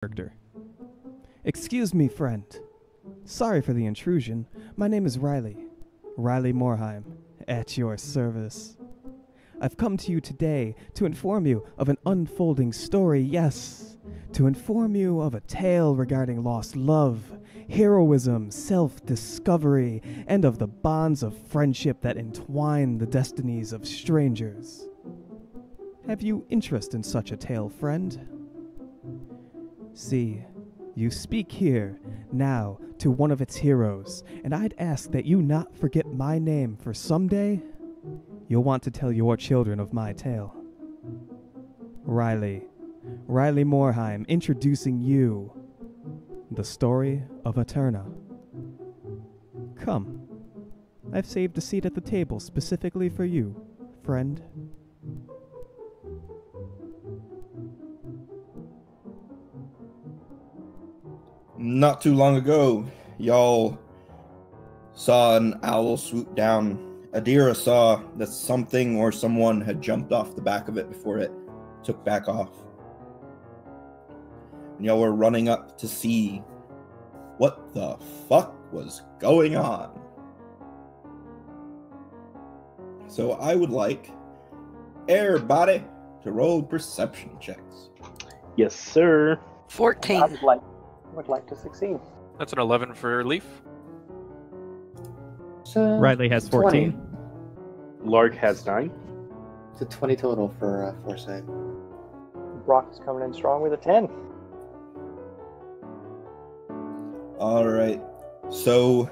character. Excuse me, friend. Sorry for the intrusion. My name is Riley. Riley Morheim, at your service. I've come to you today to inform you of an unfolding story, yes. To inform you of a tale regarding lost love, heroism, self-discovery, and of the bonds of friendship that entwine the destinies of strangers. Have you interest in such a tale, friend? See, you speak here, now, to one of its heroes, and I'd ask that you not forget my name, for someday you'll want to tell your children of my tale. Riley Morheim, introducing you, the story of Eterna. Come, I've saved a seat at the table specifically for you, friend. Not too long ago, y'all saw an owl swoop down. Adira saw that something or someone had jumped off the back of it before it took back off. And y'all were running up to see what the fuck was going on. So I would like everybody to roll perception checks. Yes, sir. 14. Would like to succeed. That's an 11 for Leaf. So, Riley has 14. 20. Lark has 9. It's a 20 total for Foresight. Brock is coming in strong with a 10. Alright. So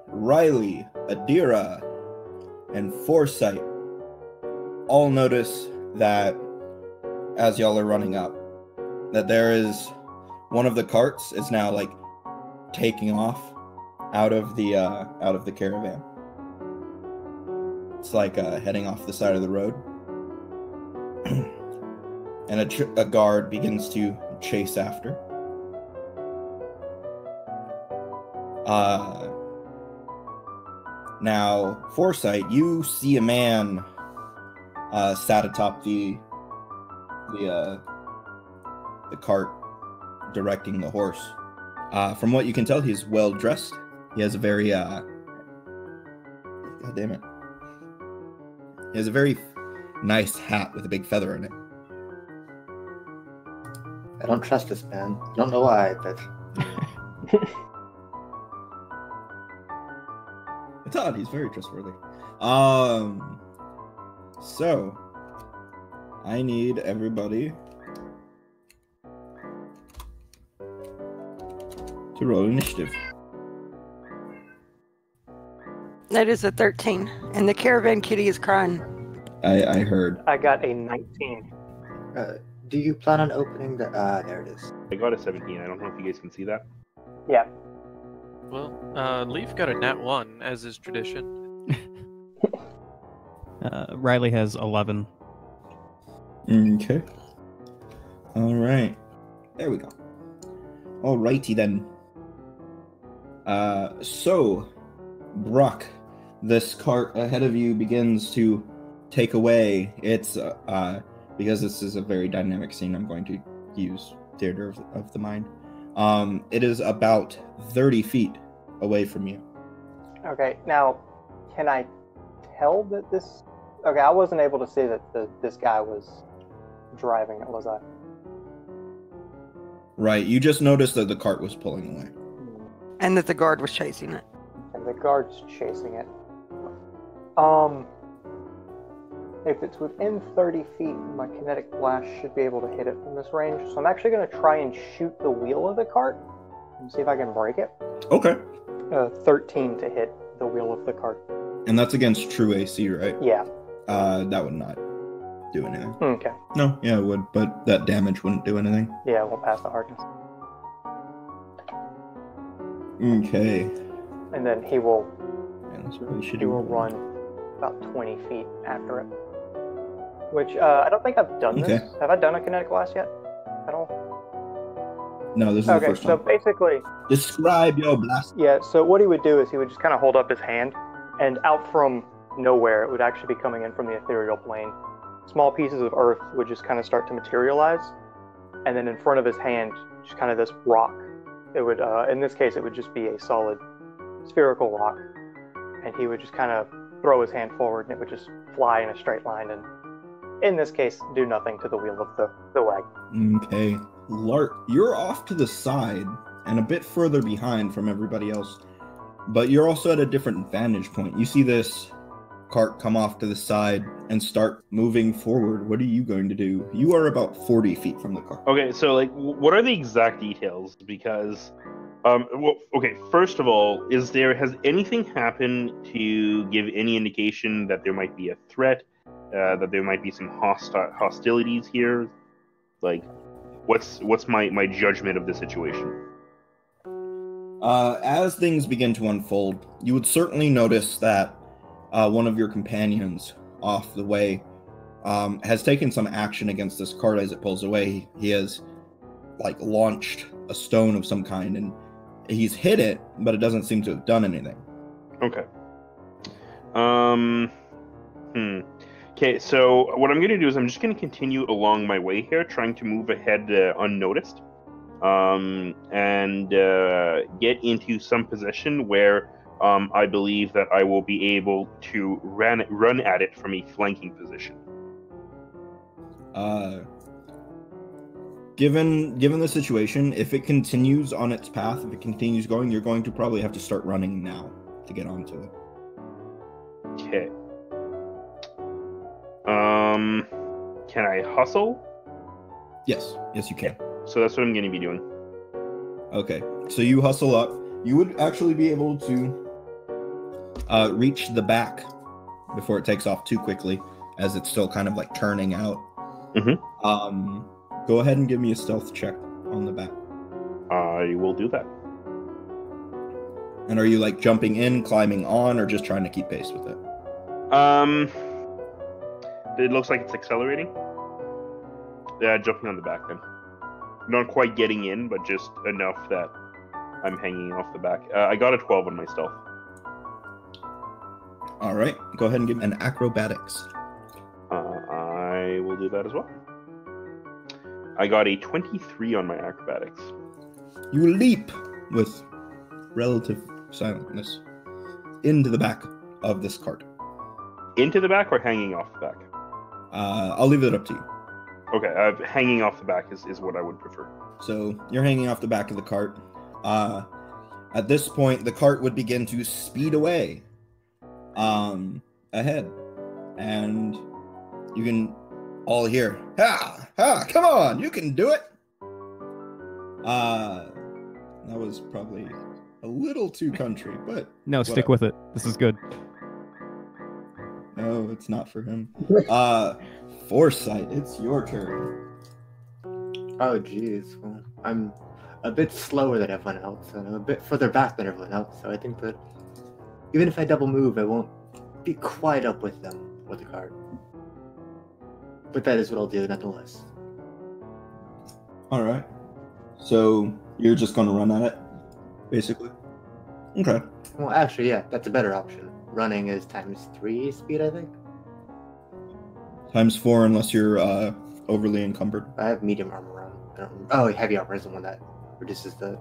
Riley, Adira, and Foresight all notice that as y'all are running up, that there is one of the carts is now like taking off out of the caravan. It's like heading off the side of the road, and a guard begins to chase after. Now, Foresight, you see a man sat atop the cart directing the horse. From what you can tell, he's well dressed. He has a very God damn it. He has a very nice hat with a big feather in it. I don't trust this man. I don't know why, but It's odd, he's very trustworthy. So I need everybody to roll initiative. That is a 13. And the caravan kitty is crying. I heard. I got a 19. do you plan on opening the... there it is. I got a 17. I don't know if you guys can see that. Yeah. Well, Leaf got a nat 1, as is tradition. Riley has 11. Okay. Alright. There we go. Alrighty then. So, Brock, this cart ahead of you begins to take away. It's, because this is a very dynamic scene, I'm going to use theater of the mind. It is about 30 feet away from you. Okay, now, can I tell that this... Okay, I wasn't able to see that this guy was driving it, was I? Right, you just noticed that the cart was pulling away. And that the guard was chasing it. And the guard's chasing it. If it's within 30 feet, my kinetic blast should be able to hit it from this range. So I'm actually going to try and shoot the wheel of the cart and see if I can break it. Okay. 13 to hit the wheel of the cart. And that's against true AC, right? Yeah. That would not do anything. Okay. No, yeah, it would, but that damage wouldn't do anything. Yeah, we'll pass the hardness. Okay. And then he will Man, that's really shitty. he will run about 20 feet after it. Which, I don't think I've done this. Okay. Have I done a kinetic blast yet? At all? No, this is the Okay, first so time. basically, Describe your blast. yeah, so what he would do is he would just kind of hold up his hand, and out from nowhere, it would actually be coming in from the ethereal plane. Small pieces of earth would just kind of start to materialize, and then in front of his hand, just kind of this rock. It would, in this case, it would just be a solid spherical rock, and he would just kind of throw his hand forward, and it would just fly in a straight line, and in this case, do nothing to the wheel of the wagon. Okay. Lark, you're off to the side and a bit further behind from everybody else, but you're also at a different vantage point. You see this cart come off to the side and start moving forward. What are you going to do? You are about 40 feet from the cart. Okay, so like, what are the exact details? Because, okay, first of all, has anything happened to give any indication that there might be a threat, that there might be some hostilities here? Like, what's my judgment of the situation? As things begin to unfold, you would certainly notice that one of your companions off the way has taken some action against this cart as it pulls away. He has like launched a stone of some kind, and he's hit it, but it doesn't seem to have done anything. Okay. Okay, so what I'm going to do is I'm just going to continue along my way here, trying to move ahead unnoticed, and get into some position where I believe that I will be able to run at it from a flanking position. Given the situation, if it continues on its path, if it continues going, you're going to probably have to start running now to get onto it. Okay. Can I hustle? Yes, you can. So that's what I'm going to be doing. Okay, so you hustle up. You would actually be able to reach the back before it takes off too quickly, as it's still kind of like turning out. Mm-hmm. Go ahead and give me a stealth check on the back. I will do that. And are you like jumping in, climbing on, or just trying to keep pace with it? It looks like it's accelerating. Yeah, jumping on the back then. Not quite getting in, but just enough that I'm hanging off the back. I got a 12 on my stealth. All right, go ahead and give me an acrobatics. I will do that as well. I got a 23 on my acrobatics. You leap with relative silentness into the back of this cart. Into the back or hanging off the back? I'll leave it up to you. Okay, hanging off the back is what I would prefer. So you're hanging off the back of the cart. At this point, the cart would begin to speed away ahead. And you can all hear, come on, you can do it. That was probably a little too country, but No, stick with it. This is good. No, it's not for him. Foresight, it's your turn. Oh, jeez. Well, I'm a bit slower than everyone else, and I'm a bit further back than everyone else, so I think that even if I double move, I won't be quite up with them with the cart. But that is what I'll do, nonetheless. All right. So you're just going to run at it, basically? Okay. Well, actually, yeah, that's a better option. Running is ×3 speed, I think. ×4 unless you're overly encumbered. I have medium armor on. Oh, heavy armor is the one that reduces the...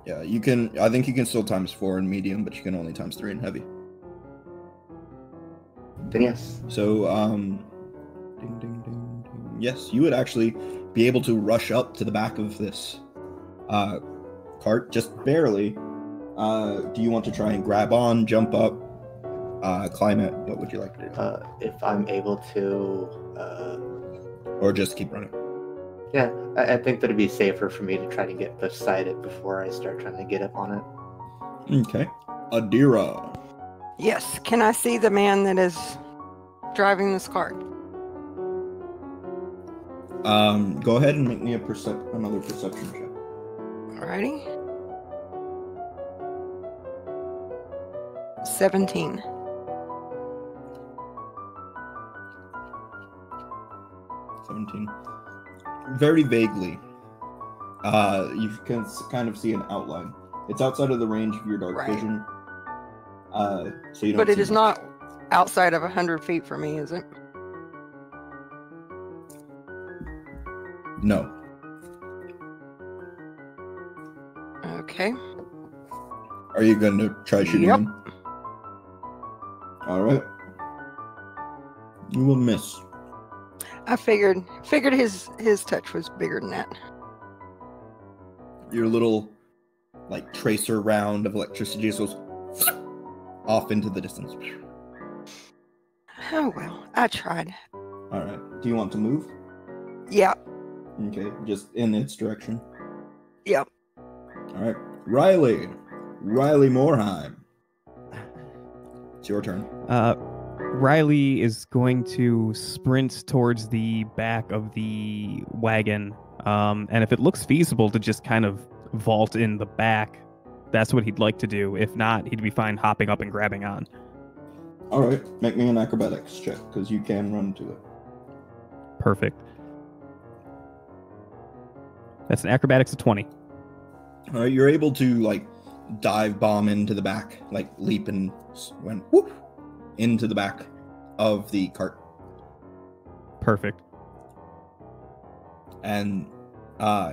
Yeah, you can. I think you can still ×4 in medium, but you can only ×3 in heavy. Then yes. So, ding, ding, ding, ding. Yes, you would actually be able to rush up to the back of this cart, just barely. Do you want to try and grab on, jump up, climb it? What would you like to do? If I'm able to... Or just keep running? Yeah, I think that it'd be safer for me to try to get beside it before I start trying to get up on it. Okay. Adira. Yes. Can I see the man that is driving this cart? Go ahead and make me another perception check. Alrighty. 17. Very vaguely. You can kind of see an outline. It's outside of the range of your dark vision. So you don't. But it see is much. not outside of 100 feet from me, is it? No, Okay. Are you going to try shooting Yep. him? All right. You will miss. I figured his touch was bigger than that. Your little, like, tracer round of electricity just goes off into the distance. Oh well, I tried. All right. Do you want to move? Yeah. Okay, just in its direction. Yep. All right. Riley Morheim. It's your turn. Riley is going to sprint towards the back of the wagon, and if it looks feasible to just kind of vault in the back, that's what he'd like to do. If not, he'd be fine hopping up and grabbing on. All right, make me an acrobatics check, because you can run to it. Perfect. That's an acrobatics of 20. All right, you're able to, like, dive bomb into the back, like, leap and went whoop into the back of the cart. Perfect. And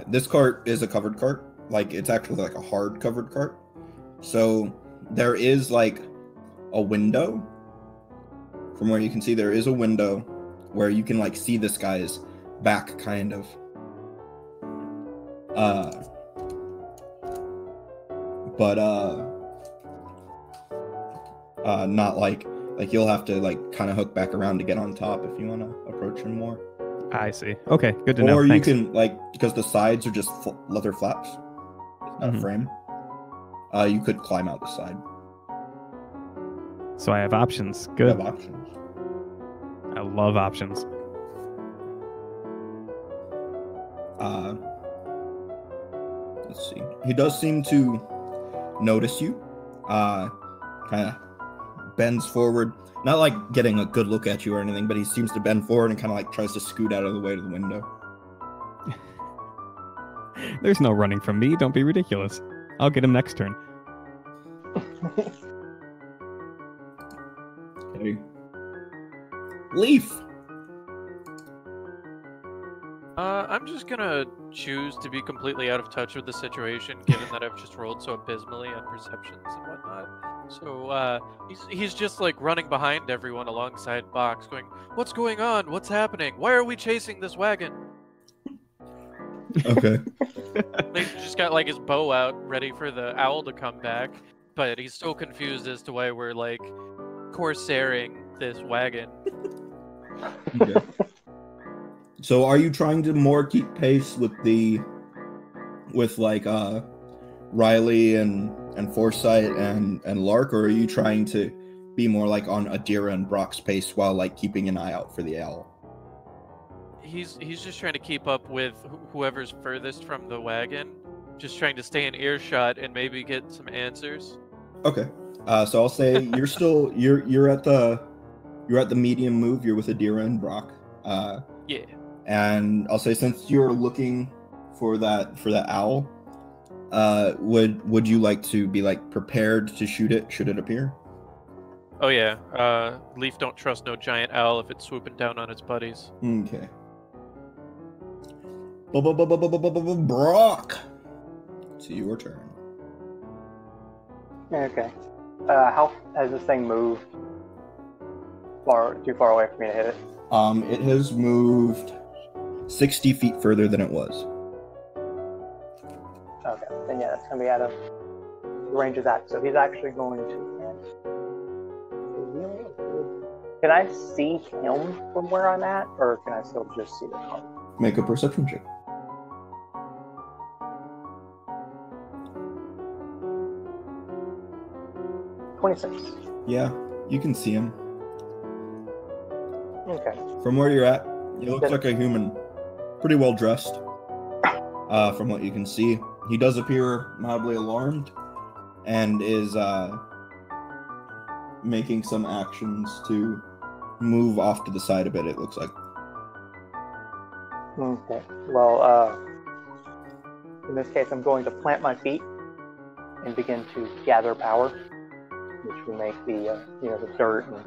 this cart is a covered cart. Like, it's actually like a hard covered cart. So there is like a window. From where you can see, there is a window where you can like see this guy's back, kind of. But not like you'll have to like kind of hook back around to get on top if you want to approach him more. I see. Okay, good to know. Or you Thanks. can, like, because the sides are just leather flaps, it's not a frame. You could climb out the side. So I have options. You Good. have options. I love options. Let's see. He does seem to notice you. Kind of bends forward. Not like getting a good look at you or anything, but he seems to bend forward and kind of like tries to scoot out of the way to the window. There's no running from me. Don't be ridiculous. I'll get him next turn. Okay. Leaf! I'm just gonna choose to be completely out of touch with the situation, given that I've just rolled so abysmally on perceptions and whatnot. So he's just like running behind everyone alongside Box, going, "What's going on? What's happening? Why are we chasing this wagon?" Okay. He's just got like his bow out, ready for the owl to come back, but he's so confused as to why we're like corsairing this wagon. Okay. So are you trying to more keep pace with Riley and Foresight and Lark, or are you trying to be more like on Adira and Brock's pace while like keeping an eye out for the owl? He's just trying to keep up with whoever's furthest from the wagon, just trying to stay in earshot and maybe get some answers. Okay. So I'll say you're at the medium move. You're with Adira and Brock. Yeah. And I'll say, since you're looking for that owl, would you like to be like prepared to shoot it should it appear? Oh yeah. Leaf don't trust no giant owl if it's swooping down on its buddies. Okay. Brock, it's your turn. Okay. How has this thing moved? Too far away for me to hit it? It has moved 60 feet further than it was. Okay, then yeah, that's going to be out of the range of that. So he's actually going to... Can I see him from where I'm at, or can I still just see the card? Make a perception check. Yeah, you can see him. Okay. From where you're at, he looks like a human. Pretty well dressed. From what you can see. He does appear mildly alarmed and is making some actions to move off to the side a bit, it looks like. Okay. Well, in this case, I'm going to plant my feet and begin to gather power, which will make the the dirt and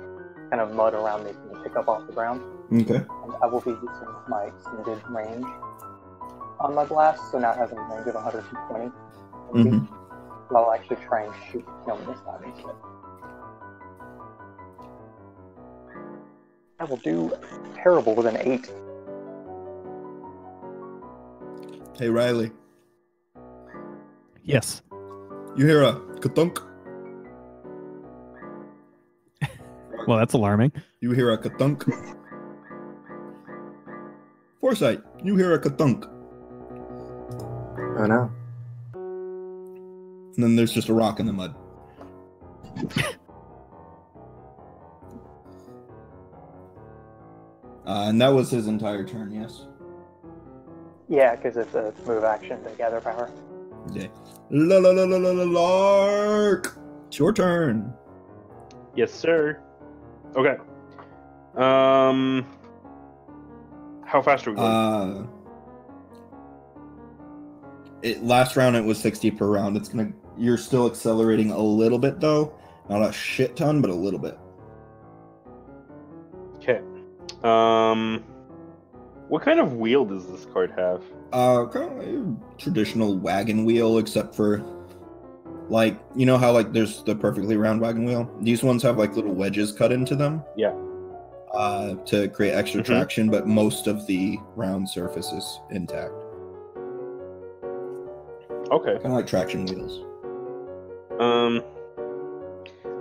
kind of mud around me pick up off the ground. Okay. And I will be using my extended range on my blast, so now it has a range of 120. Mm-hmm. but I'll actually try and shoot him this time instead. I will do terrible with an 8. Hey, Riley. Yes. You hear a ka-thunk? Well, that's alarming. You hear a ka-thunk? Foresight, you hear a ka-thunk. Oh no. And then there's just a rock in the mud. And that was his entire turn, yes? Yeah, because it's a move action to gather power. Okay. Lark! It's your turn. Yes, sir. Okay. How fast are we going? Last round it was 60 per round. You're still accelerating a little bit though. Not a shit ton, but a little bit. Okay. What kind of wheel does this card have? Kind of like a traditional wagon wheel, except for like, you know how like there's the perfectly round wagon wheel? These ones have like little wedges cut into them. Yeah. To create extra traction, but most of the round surface is intact. Okay. Kind of like traction wheels.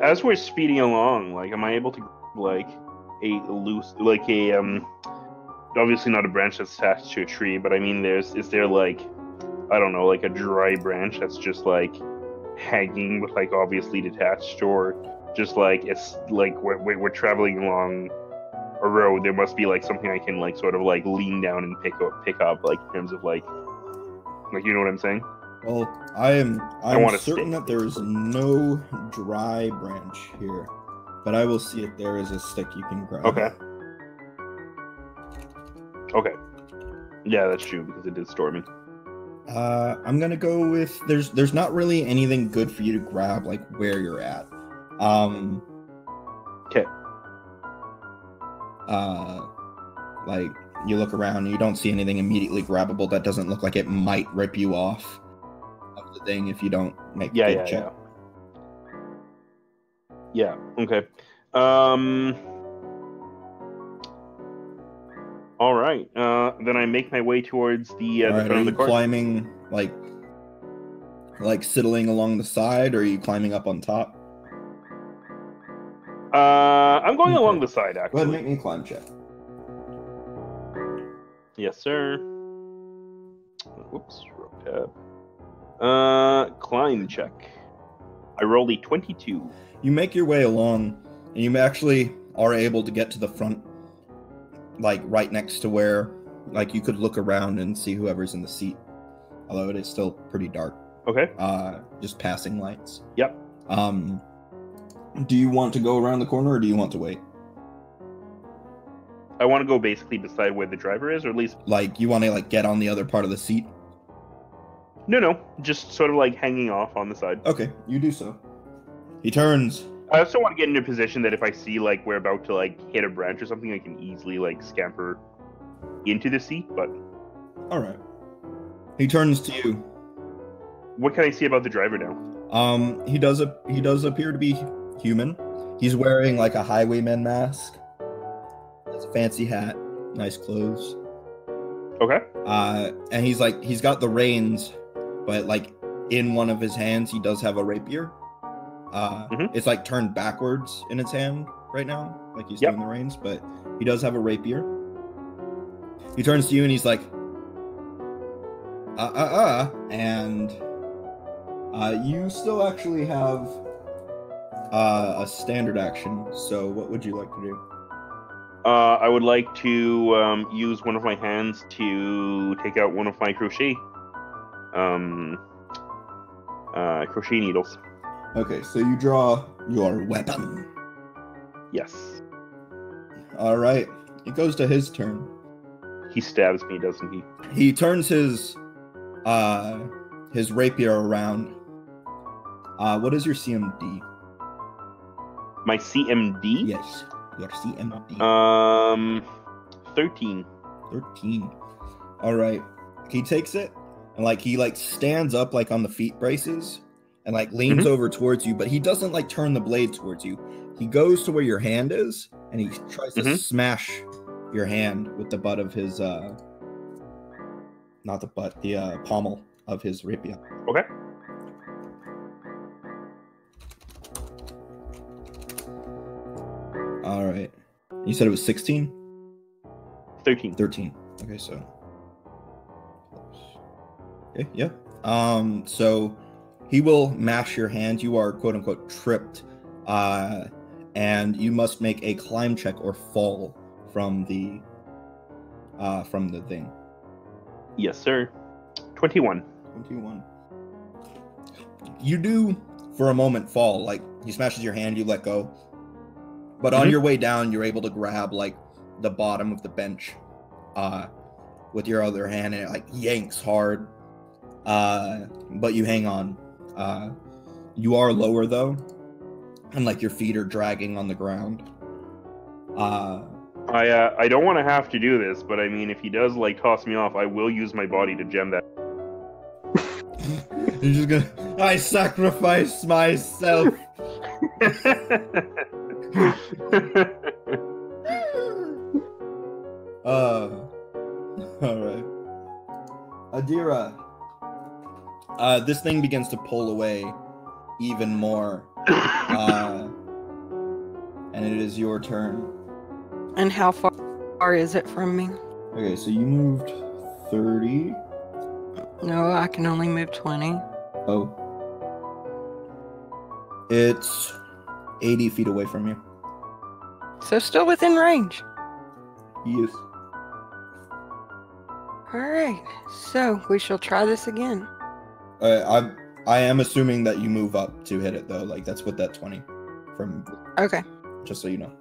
As we're speeding along, like, am I able to like a loose, like a obviously not a branch that's attached to a tree, but I mean, is there like, I don't know, like a dry branch that's just like hanging with like obviously detached, or just like it's like we're traveling along a road, there must be like something I can like sort of like lean down and pick up like in terms of like you know what I'm saying? Well, I'm want a certain stick. that there is no dry branch here, but I will see if there is a stick you can grab. Okay. Okay. Yeah, that's true because it is storming. I'm gonna go with there's not really anything good for you to grab like where you're at. Okay. Like you look around and you don't see anything immediately grabbable that doesn't look like it might rip you off of the thing if you don't make a good check. Yeah. Okay. All right. Then I make my way towards the All right, front are of the you cart. climbing like sidling along the side, or are you climbing up on top? I'm going Okay. along the side Go ahead actually. and make me a climb check. Yes, sir. Whoops, wrong tab. Climb check. I rolled a 22. You make your way along, and you actually are able to get to the front, like right next to where, like you could look around and see whoever's in the seat. Although it is still pretty dark. Okay. Just passing lights. Yep. Do you want to go around the corner, or do you want to wait? I want to go basically beside where the driver is, or at least Like you want to like get on the other part of the seat? no, just sort of like hanging off on the side. Okay, you do so. He turns. I also want to get into a position that if I see like we're about to like hit a branch or something, I can easily like scamper into the seat. But All right. He turns to you. what can I see about the driver now? He does appear to be human. He's wearing like a highwayman mask. Has a fancy hat, nice clothes. Okay. And he's got the reins, but like in one of his hands he does have a rapier. It's like turned backwards in his hand right now, like he's doing the reins, but he does have a rapier. He turns to you and he's like, and you still actually have a standard action. So what would you like to do? I would like to use one of my hands to take out one of my crochet needles. Okay, so you draw your weapon. Yes. All right, it goes to his turn. He stabs me, doesn't he? He turns his rapier around. What is your CMD? My CMD? Yes, your CMD. 13. 13. All right. He takes it and he stands up on the feet braces, and like leans over towards you, but he doesn't like turn the blade towards you. He goes to where your hand is, and he tries to smash your hand with the butt of his not the butt, the pommel of his rapier. Okay. All right. You said it was 16? 13. 13. Okay, so. Okay, yeah. So he will mash your hand. You are quote unquote tripped. And you must make a climb check or fall from the thing. Yes, sir. 21. 21. You do for a moment fall. Like he smashes your hand, you let go. But on your way down, you're able to grab like the bottom of the bench with your other hand, and it like yanks hard. But you hang on. You are lower though, and like your feet are dragging on the ground. I don't want to have to do this, but I mean, if he does like toss me off, I will use my body to gem that. You're just gonna. I sacrifice myself. All right. Adira. This thing begins to pull away even more. And it is your turn. And how far is it from me? Okay, so you moved 30. No, I can only move 20. Oh. It's 80 feet away from you. So still within range. Yes. Alright, so we shall try this again. I am assuming that you move up to hit it though. Like that's what that 20 from. Okay. Just so you know.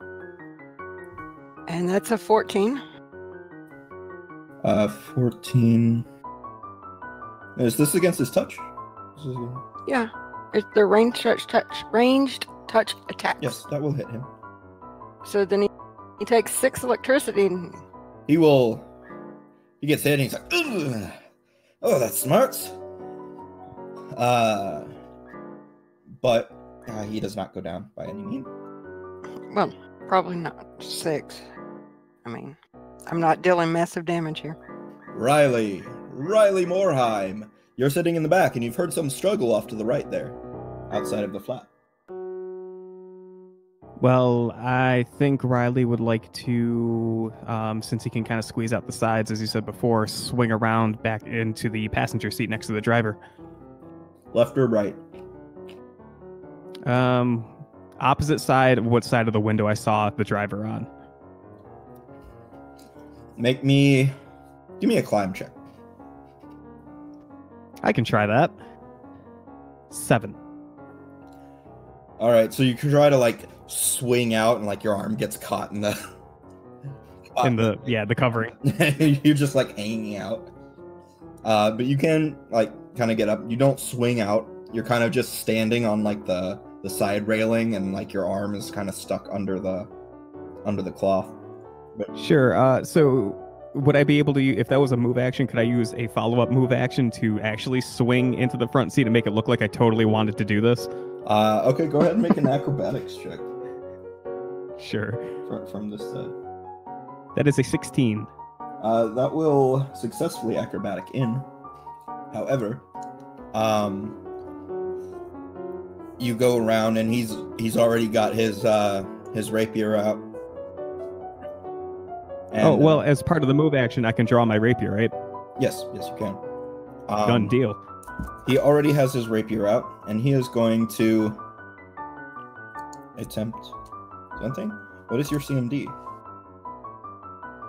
And that's a 14. 14. Is this against his touch? Yeah. It's the ranged touch attack. Yes, that will hit him. So then he takes 6 electricity. He gets hit and he's like, ugh. Oh, that's smart. But he does not go down by any means. Well, probably not 6. I mean, I'm not dealing massive damage here. Riley Morheim. You're sitting in the back and you've heard some struggle off to the right there, outside of the flat. Well, I think Riley would like to, since he can kind of squeeze out the sides, as you said before, swing around back into the passenger seat next to the driver. Left or right? Opposite side. What side of the window I saw the driver on? Give me a climb check. I can try that. 7. All right, so you can try to like swing out and like your arm gets caught in the the covering. You're just like hanging out. But you can like kind of get up. You don't swing out. You're kind of just standing on like the side railing, and like your arm is kind of stuck under the cloth. But... Sure. So would I be able to, if that was a move action, could I use a follow-up move action to actually swing into the front seat and make it look like I totally wanted to do this? Okay, go ahead and make an acrobatics check. Sure. From this side. That is a 16. That will successfully acrobatic in. However, you go around and he's already got his rapier out. And, well, as part of the move action, I can draw my rapier, right? Yes, you can. Done deal. He already has his rapier out, and he is going to attempt something. What is your CMD?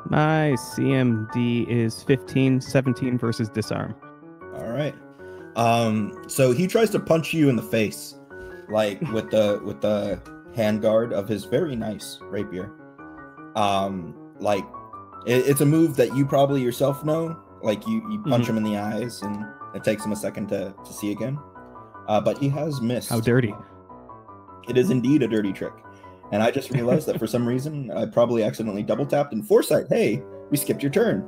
My CMD is 15, 17 versus disarm. All right. So he tries to punch you in the face, like with the handguard of his very nice rapier. Like it's a move that you probably yourself know. Like you punch him in the eyes, and it takes him a second to see again. But he has missed. How dirty. It is indeed a dirty trick. And I just realized that for some reason, I probably accidentally double tapped in Foresight. Hey, we skipped your turn.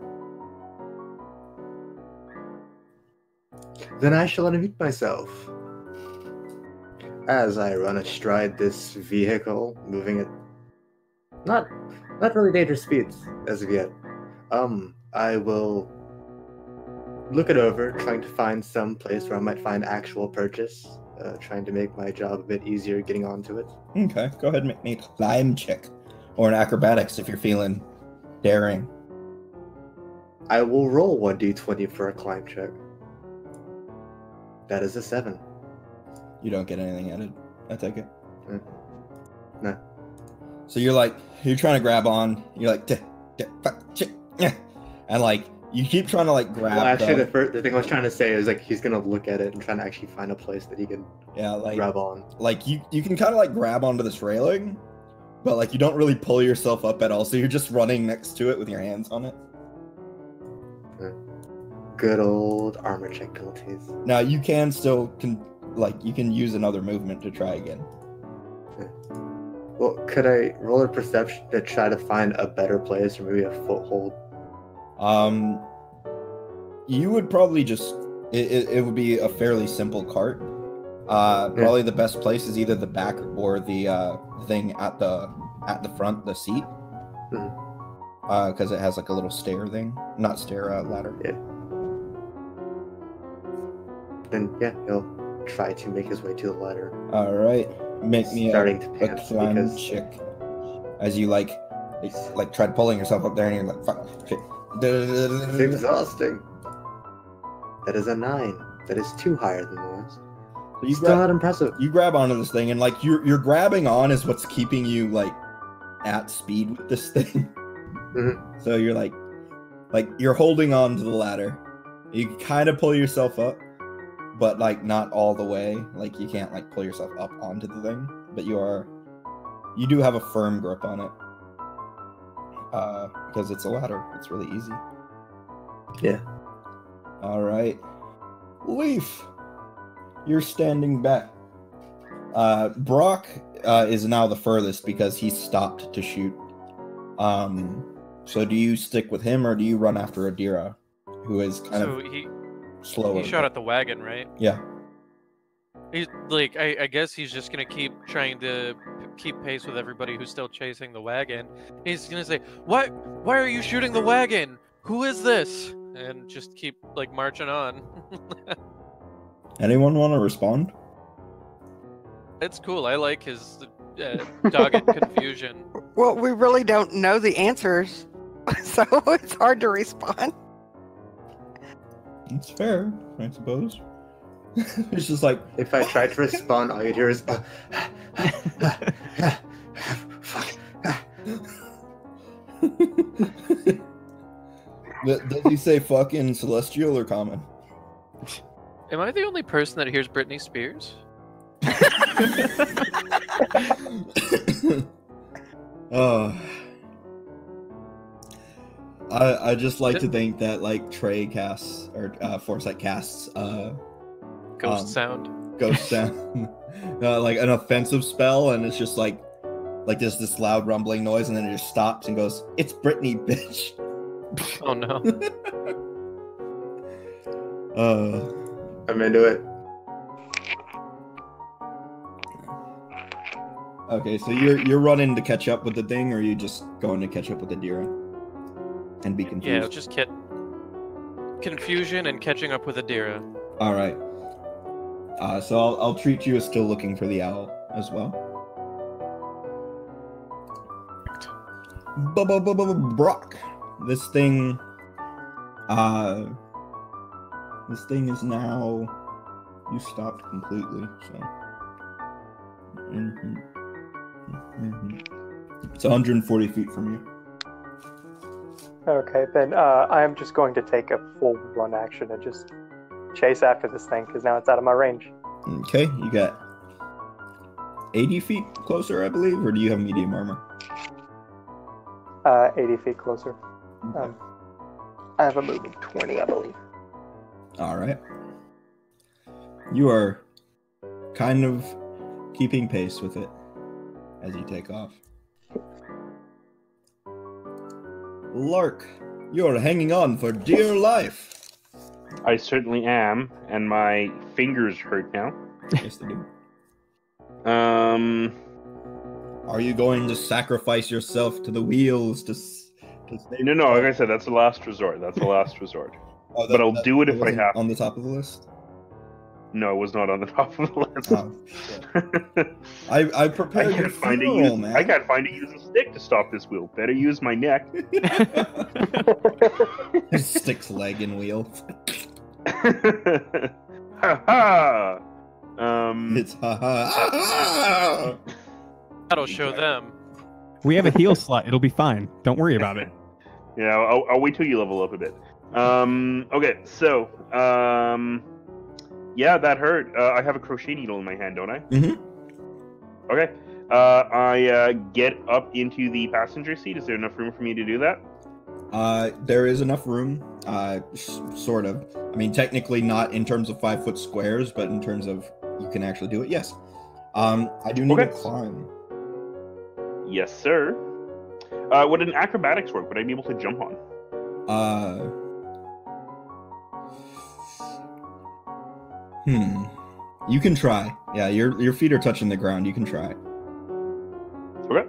Then I shall unmute myself. as I run astride this vehicle, moving at not really dangerous speeds as of yet, I will look it over, trying to find some place where I might find actual purchase, trying to make my job a bit easier getting onto it. Okay, go ahead and make me a climb check. Or an acrobatics if you're feeling daring. I will roll 1d20 for a climb check. That is a 7. You don't get anything added. I take it. No. So you're trying to grab on. You're like, and like you keep trying to like grab. Well, actually, the thing I was trying to say is like he's gonna look at it and try to actually find a place that he can grab on. Like you can kind of like grab onto this railing, but like you don't really pull yourself up at all. So you're just running next to it with your hands on it. Good old armor check penalties. Now you can still you can use another movement to try again. Well, could I roll a perception to try to find a better place or maybe a foothold? You would probably just it would be a fairly simple cart. Probably the best place is either the back or the thing at the front, the seat. Because it has like a little stair thing, not stair, ladder. Yeah. Then yeah, he'll try to make his way to the ladder. All right, make me Starting to a pants climb because- check as you like try pulling yourself up there, and you're like, fuck, shit. It's exhausting. That is a 9. That is 2 higher than the last. You Still not impressive. You grab onto this thing, and like you're grabbing on is what's keeping you like at speed with this thing. So you're like you're holding on to the ladder. You kind of pull yourself up, but like not all the way. Like you can't like pull yourself up onto the thing, but you do have a firm grip on it. Because it's a ladder. It's really easy. Yeah. All right. Leaf, you're standing back. Brock is now the furthest because he stopped to shoot. So do you stick with him or do you run after Adira, who is kind of slower? He shot at the wagon, right? Yeah. He's like, I guess he's just gonna keep trying to keep pace with everybody who's still chasing the wagon. He's gonna say, why are you shooting the wagon? Who is this? And just keep like marching on. Anyone want to respond? It's cool. I like his dogged confusion. Well, we really don't know the answers, so it's hard to respond. It's fair, I suppose. It's just like, if I try to respond, all you hear is fuck. Does he say fuck in Celestial or Common? Am I the only person that hears Britney Spears? I just like to think that like Trey casts or Foresight casts Ghost sound. Like an offensive spell, and it's just like there's this loud rumbling noise, and then it just stops and goes, "It's Britney, bitch." Oh no. I'm into it. Okay, so you're running to catch up with the thing, or are you just going to catch up with the Adira and be confused? Yeah, just confusion and catching up with Adira. All right. So I'll treat you as still looking for the owl as well. Brock, this thing is now. You stopped completely, so. It's 140 feet from you. Okay, then I am just going to take a full run action and just chase after this thing because now it's out of my range. Okay, you got 80 feet closer, I believe, or do you have medium armor? 80 feet closer. I have a move of 20, I believe. All right. You are kind of keeping pace with it as you take off. Lark, you're hanging on for dear life. I certainly am, and my fingers hurt now. Yes, they do. Are you going to sacrifice yourself to the wheels to save No. Like I said, that's the last resort. That's the last resort. Oh, But I'll do it if I wasn't have on to. the top of the list. No, it was not on the top of the list. Oh, shit. I prepared your funeral, man. I can't find a use a stick to stop this wheel. Better use my neck. Stick's leg and wheel. Ha ha. It's ha. That'll show them. We have a heal slot. It'll be fine. Don't worry about it. Yeah, I'll wait till you level up a bit. Okay, so yeah, that hurt. I have a crochet needle in my hand, don't I? Mm-hmm. Okay. I get up into the passenger seat. Is there enough room for me to do that? There is enough room. Sort of. I mean, technically not in terms of 5 foot squares, but in terms of you can actually do it. Yes. I do need to climb. Yes, sir. Would an acrobatics work? Would I be able to jump on? You can try. Yeah, your feet are touching the ground. You can try. Okay.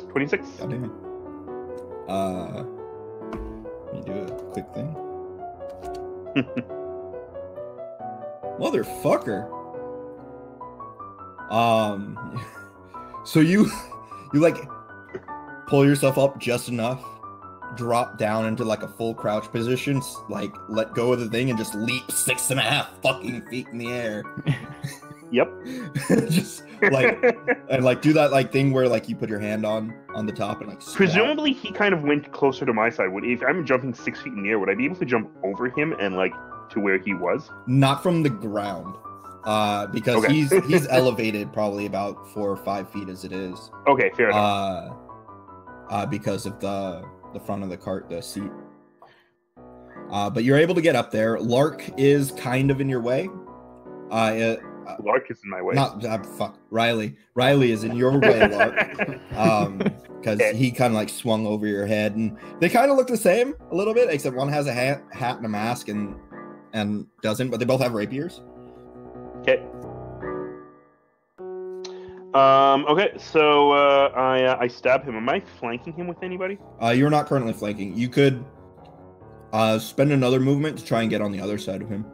26. Goddamn. Let me do a quick thing. Motherfucker. So you like pull yourself up just enough, drop down into like a full crouch position, like let go of the thing and just leap 6.5 fucking feet in the air. Yep. Just like and like do that like thing where like you put your hand on the top and like squat. Presumably he kind of went closer to my side. If I'm jumping 6 feet in the air, would I be able to jump over him and like to where he was? Not from the ground. Because Okay. he's elevated probably about 4 or 5 feet as it is. Okay, fair enough. Because of the front of the cart, the seat. But you're able to get up there. Lark is kind of in your way. Lark is in my way. Fuck. Riley is in your way, Lark. Because he kind of like swung over your head, and they kind of look the same a little bit, except one has a hat and a mask, and doesn't. But they both have rapiers. Okay. Okay, so I stab him. Am I flanking him with anybody? You're not currently flanking. You could spend another movement to try and get on the other side of him.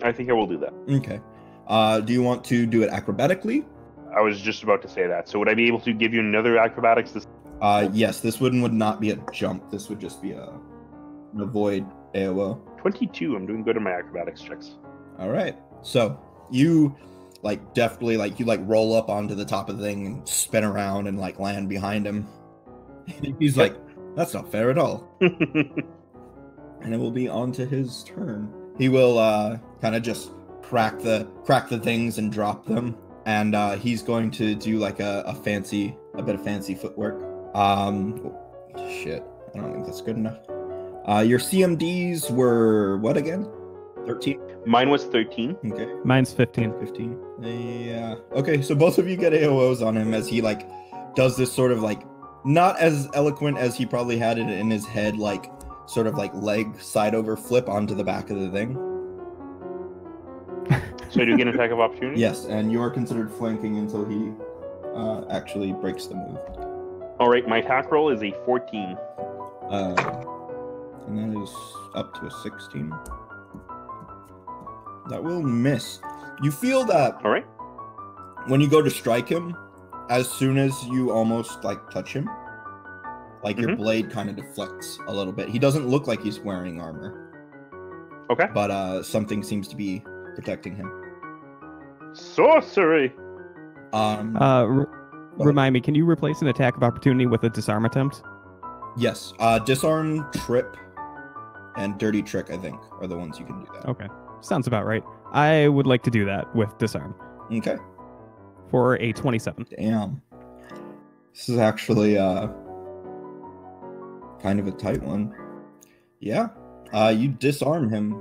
I think I will do that. Okay. Do you want to do it acrobatically? I was just about to say that. So would I be able to give you another acrobatics? Yes. This one would not be a jump. This would just be an avoid AOO. 22. I'm doing good on my acrobatics checks. All right. So you like deftly like roll up onto the top of the thing and spin around and like land behind him. He's like, that's not fair at all. And it will be on to his turn. He will kind of just crack the things and drop them, and he's going to do like a bit of fancy footwork. Shit, I don't think that's good enough. Your CMDs were what again? 13? Mine was 13. Okay. Mine's 15. 15. Yeah. Okay, so both of you get AOOs on him as he like does this sort of like not as eloquent as he probably had it in his head, like sort of like leg side over flip onto the back of the thing. So I do get an attack of opportunity? Yes, and you are considered flanking until he actually breaks the move. All right, my attack roll is a 14. And that is up to a 16. That will miss. You feel that All right. when you go to strike him, as soon as you almost like touch him, like your blade kind of deflects a little bit. He doesn't look like he's wearing armor. Okay. But something seems to be protecting him. Sorcery. Remind me, can you replace an attack of opportunity with a disarm attempt? Yes. Disarm, trip, and dirty trick, I think, are the ones you can do that. Okay. Sounds about right. I would like to do that with disarm. Okay. For a 27. Damn. This is actually kind of a tight one. Yeah. You disarm him.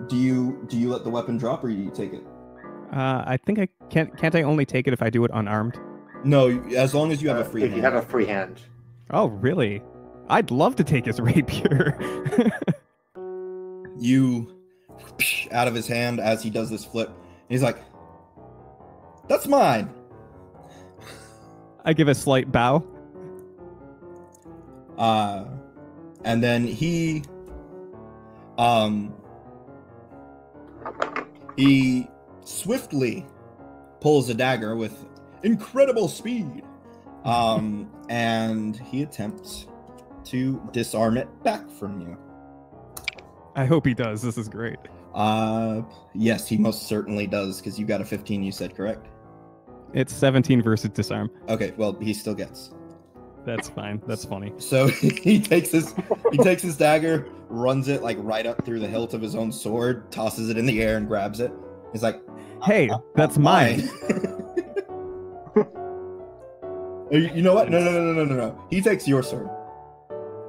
Do you let the weapon drop or do you take it? I think I can't I only take it if I do it unarmed? No, as long as you have a free If hand. you have a free hand. Oh, really? I'd love to take his rapier. You out of his hand as he does this flip, He's like, "That's mine." I give a slight bow. And then he swiftly pulls a dagger with incredible speed. And he attempts to disarm it back from you. I hope he does. This is great. Yes, he most certainly does, because you got a 15, you said, correct? It's 17 versus disarm. Okay, well, he still gets. That's fine. That's funny. So he takes his dagger, runs it like right up through the hilt of his own sword, tosses it in the air and grabs it. He's like, "Hey, that's mine." You know what? No. He takes your sword.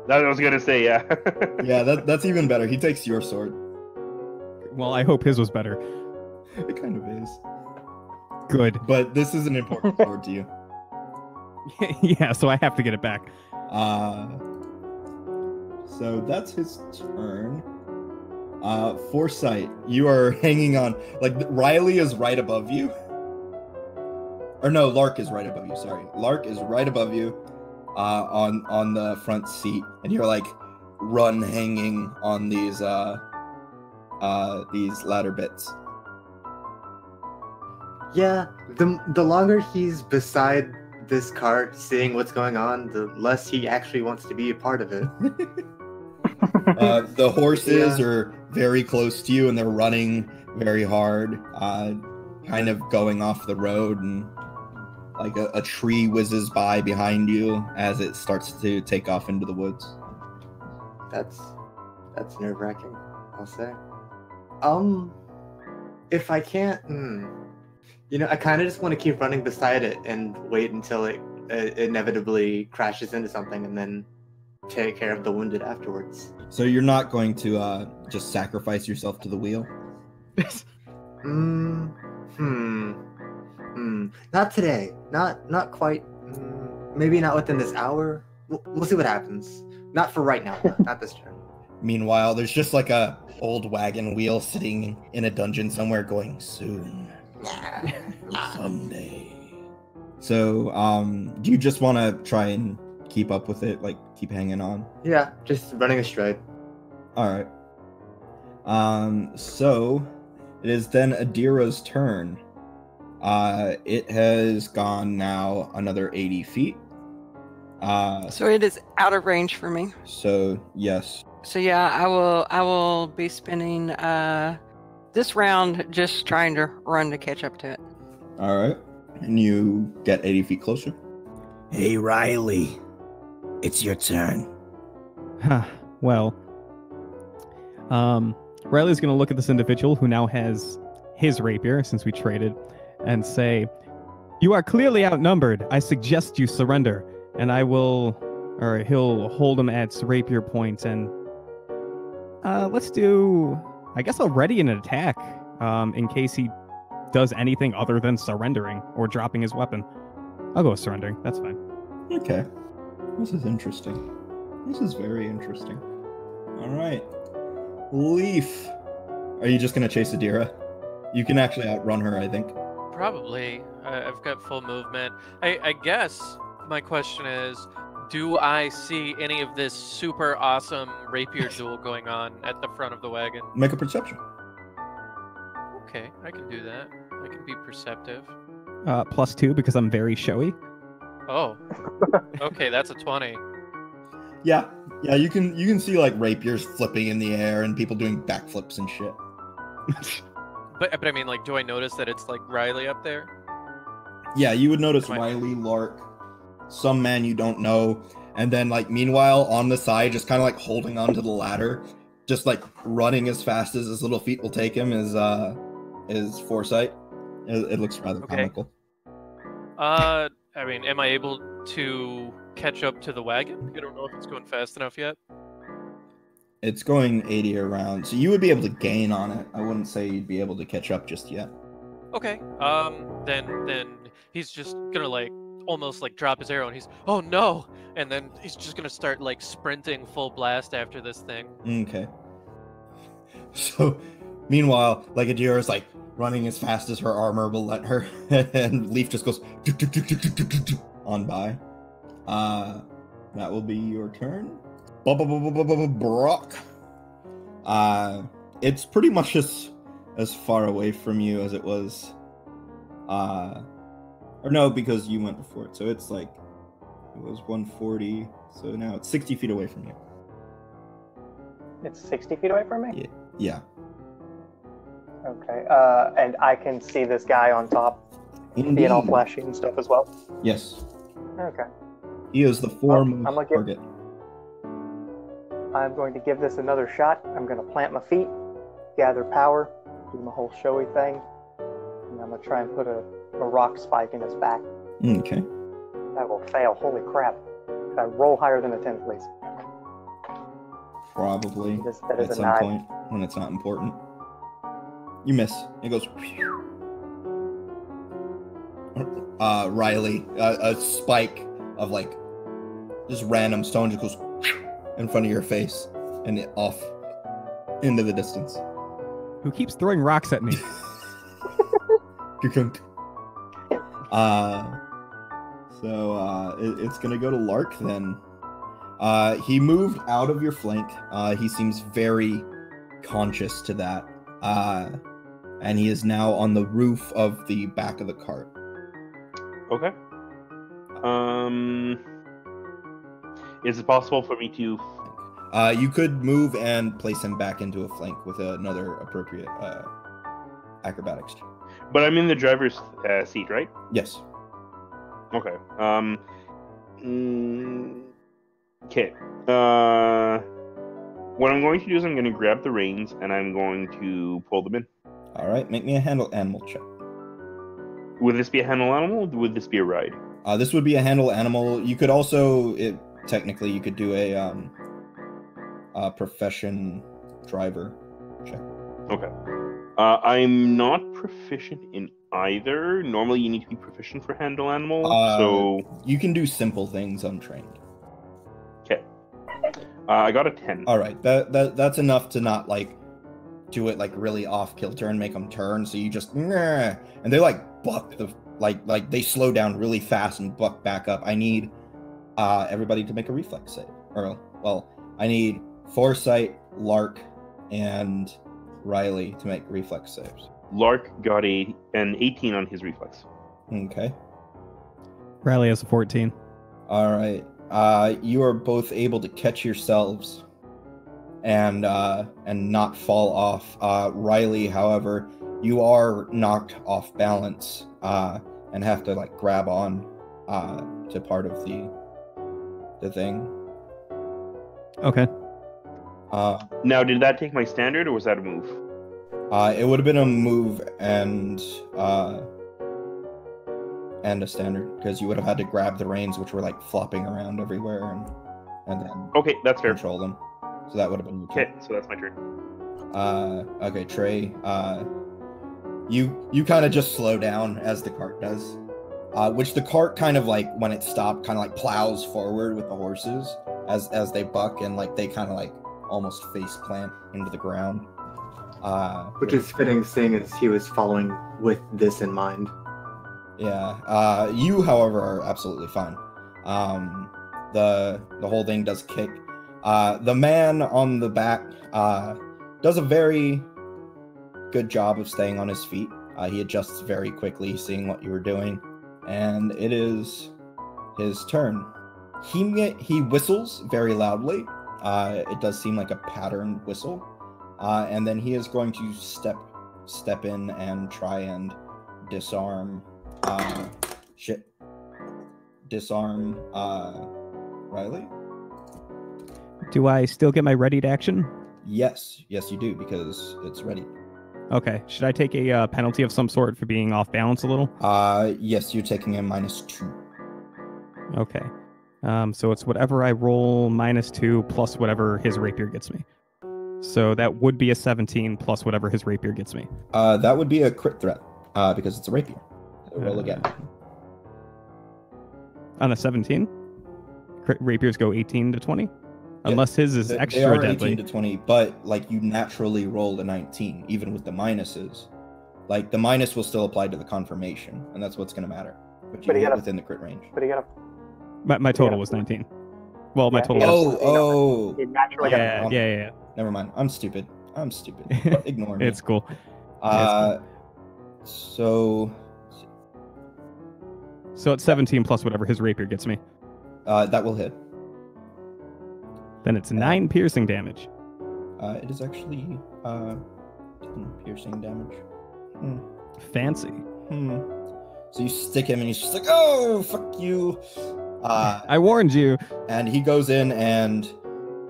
That I was gonna say, yeah. Yeah, that's even better. He takes your sword. Well, I hope his was better. It kind of is. Good. But this is an important sword to you. Yeah, so I have to get it back. So that's his turn. Foresight, you are hanging on. Like, Riley is right above you. Or no, Lark is right above you, sorry. Lark is right above you on the front seat. And you're like hanging on these ladder bits. Yeah, the longer he's beside this cart, seeing what's going on, the less he actually wants to be a part of it. The horses are very close to you, and they're running very hard, kind of going off the road, and like a tree whizzes by behind you as it starts to take off into the woods. That's nerve-wracking, I'll say. If I can't, I kind of just want to keep running beside it and wait until it inevitably crashes into something, and then take care of the wounded afterwards. So you're not going to just sacrifice yourself to the wheel? Not today. Not quite. Maybe not within this hour. We'll see what happens. Not for right now. Not this turn. Meanwhile, there's just like a old wagon wheel sitting in a dungeon somewhere going, soon. Someday. So, do you just want to try and keep up with it? Like, keep hanging on? Yeah, just running astride. Alright. So, it is then Adira's turn. It has gone now another 80 feet. So it is out of range for me. So, yes. So yeah, I will be spending this round just trying to run to catch up to it. Alright. And you get 80 feet closer. Hey, Riley. It's your turn. Well, Riley's going to look at this individual who now has his rapier, since we traded, and say, "You are clearly outnumbered. I suggest you surrender." And he'll hold him at rapier point, and let's do, I guess I'll ready an attack, in case he does anything other than surrendering or dropping his weapon. I'll go with surrendering. That's fine. Okay. This is interesting. This is very interesting. Alright. Leaf. Are you just going to chase Adira? You can actually outrun her, I think. Probably. I've got full movement. I guess my question is, do I see any of this super awesome rapier duel going on at the front of the wagon? Make a perception. Okay, I can do that. I can be perceptive. +2 because I'm very showy. Oh. Okay, that's a 20. Yeah, you can see like rapiers flipping in the air and people doing backflips and shit. But I mean, like, do I notice that it's like Riley up there? Yeah, you would notice Riley, Lark, some man you don't know, and then like meanwhile on the side, just kind of like holding onto the ladder, just like running as fast as his little feet will take him is Foresight. It looks rather comical. I mean, am I able to catch up to the wagon? I don't know if it's going fast enough yet. It's going 80 around, so you would be able to gain on it. I wouldn't say you'd be able to catch up just yet. Okay. Then he's just gonna like almost like drop his arrow, and he's, oh no, and then he's just gonna start like sprinting full blast after this thing. Okay. So, meanwhile, like Adira's like running as fast as her armor will let her, and Leaf just goes on by. That will be your turn. Brock. It's pretty much as far away from you as it was. Or no, because you went before it. So it's like, it was 140. So now it's 60 feet away from you. It's 60 feet away from me? Yeah. Okay. And I can see this guy on top being all flashy and stuff as well? Yes. Okay. He is the foremost target. I'm going to give this another shot. I'm going to plant my feet, gather power, do my whole showy thing, and I'm going to try and put a rock spike in his back. Okay. That will fail. Holy crap. Could I roll higher than a 10, please? Probably. That is at a some 9. point when it's not important. You miss. It goes. Riley, a spike of like just random stone just goes in front of your face and it off into the distance. Who keeps throwing rocks at me? It's gonna go to Lark then. He moved out of your flank. He seems very conscious to that. And he is now on the roof of the back of the cart. Okay. Is it possible for me to... You could move and place him back into a flank with another appropriate acrobatics. But I'm in the driver's seat, right? Yes. Okay. Okay. What I'm going to do is I'm going to grab the reins and I'm going to pull them in. All right. Make me a handle animal check. Would this be a handle animal? Or would this be a ride? This would be a handle animal. You could also, technically, you could do a profession driver check. Okay. I'm not proficient in either. Normally, you need to be proficient for handle animal. So you can do simple things untrained. Okay. I got a 10. All right. That's enough to not like do it like really off kilter and make them turn. So you just and they like buck the like they slow down really fast and buck back up. I need everybody to make a reflex save. Or well, I need Foresight, Lark, and Riley to make reflex saves. Lark got an 18 on his reflex. Okay. Riley has a 14. All right. You are both able to catch yourselves and not fall off. Riley, however, you are knocked off balance and have to like grab on to part of the thing. Okay. Now, did that take my standard, or was that a move? It would have been a move and a standard, because you would have had to grab the reins, which were like flopping around everywhere, and then okay, that's fair. Control them. So that would have been okay. So that's my turn. Okay, Trey. You kind of just slow down as the cart does, which the cart kind of like when it stopped, kind of like plows forward with the horses as they buck and like they kind of like almost face plant into the ground. Which is fitting, seeing as he was following with this in mind. Yeah. You, however, are absolutely fine. The whole thing does kick. The man on the back does a very good job of staying on his feet. He adjusts very quickly, seeing what you were doing, and it is his turn. He whistles very loudly. It does seem like a patterned whistle. And then he is going to step in and try and disarm Riley. Do I still get my readied action? Yes, you do, because it's ready. Okay. Should I take a penalty of some sort for being off balance a little? Yes, you're taking a -2. Okay. So it's whatever I roll -2 plus whatever his rapier gets me. So that would be a 17 plus whatever his rapier gets me. That would be a crit threat, because it's a rapier. Roll again. On a 17? Rapiers go 18 to 20? Yeah, Unless his is they extra are deadly. 18 to 20, but like you naturally rolled a 19, even with the minuses. Like, the minus will still apply to the confirmation, and that's what's going to matter. But you hit within the crit range. But he got a. My total was 19. Well, my Yeah, total was... He naturally got a. Yeah. Never mind. I'm stupid. Ignore me. It's cool. So it's 17 plus whatever his rapier gets me. that will hit. Then it's 9 piercing damage. It is actually 10 piercing damage. Fancy. So you stick him, and he's just like, "Oh, fuck you!" I warned you. And he goes in and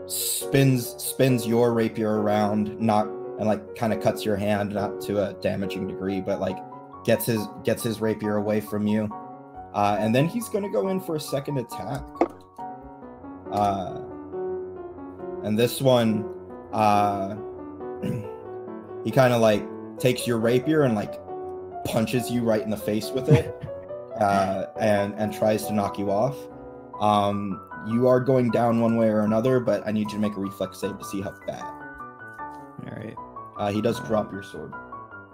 spins your rapier around, and like kind of cuts your hand, not to a damaging degree, but like gets his rapier away from you. And then he's gonna go in for a second attack. And this one, he kind of like takes your rapier and like punches you right in the face with it, and tries to knock you off. You are going down one way or another, but I need you to make a reflex save to see how bad. All right. He does drop your sword.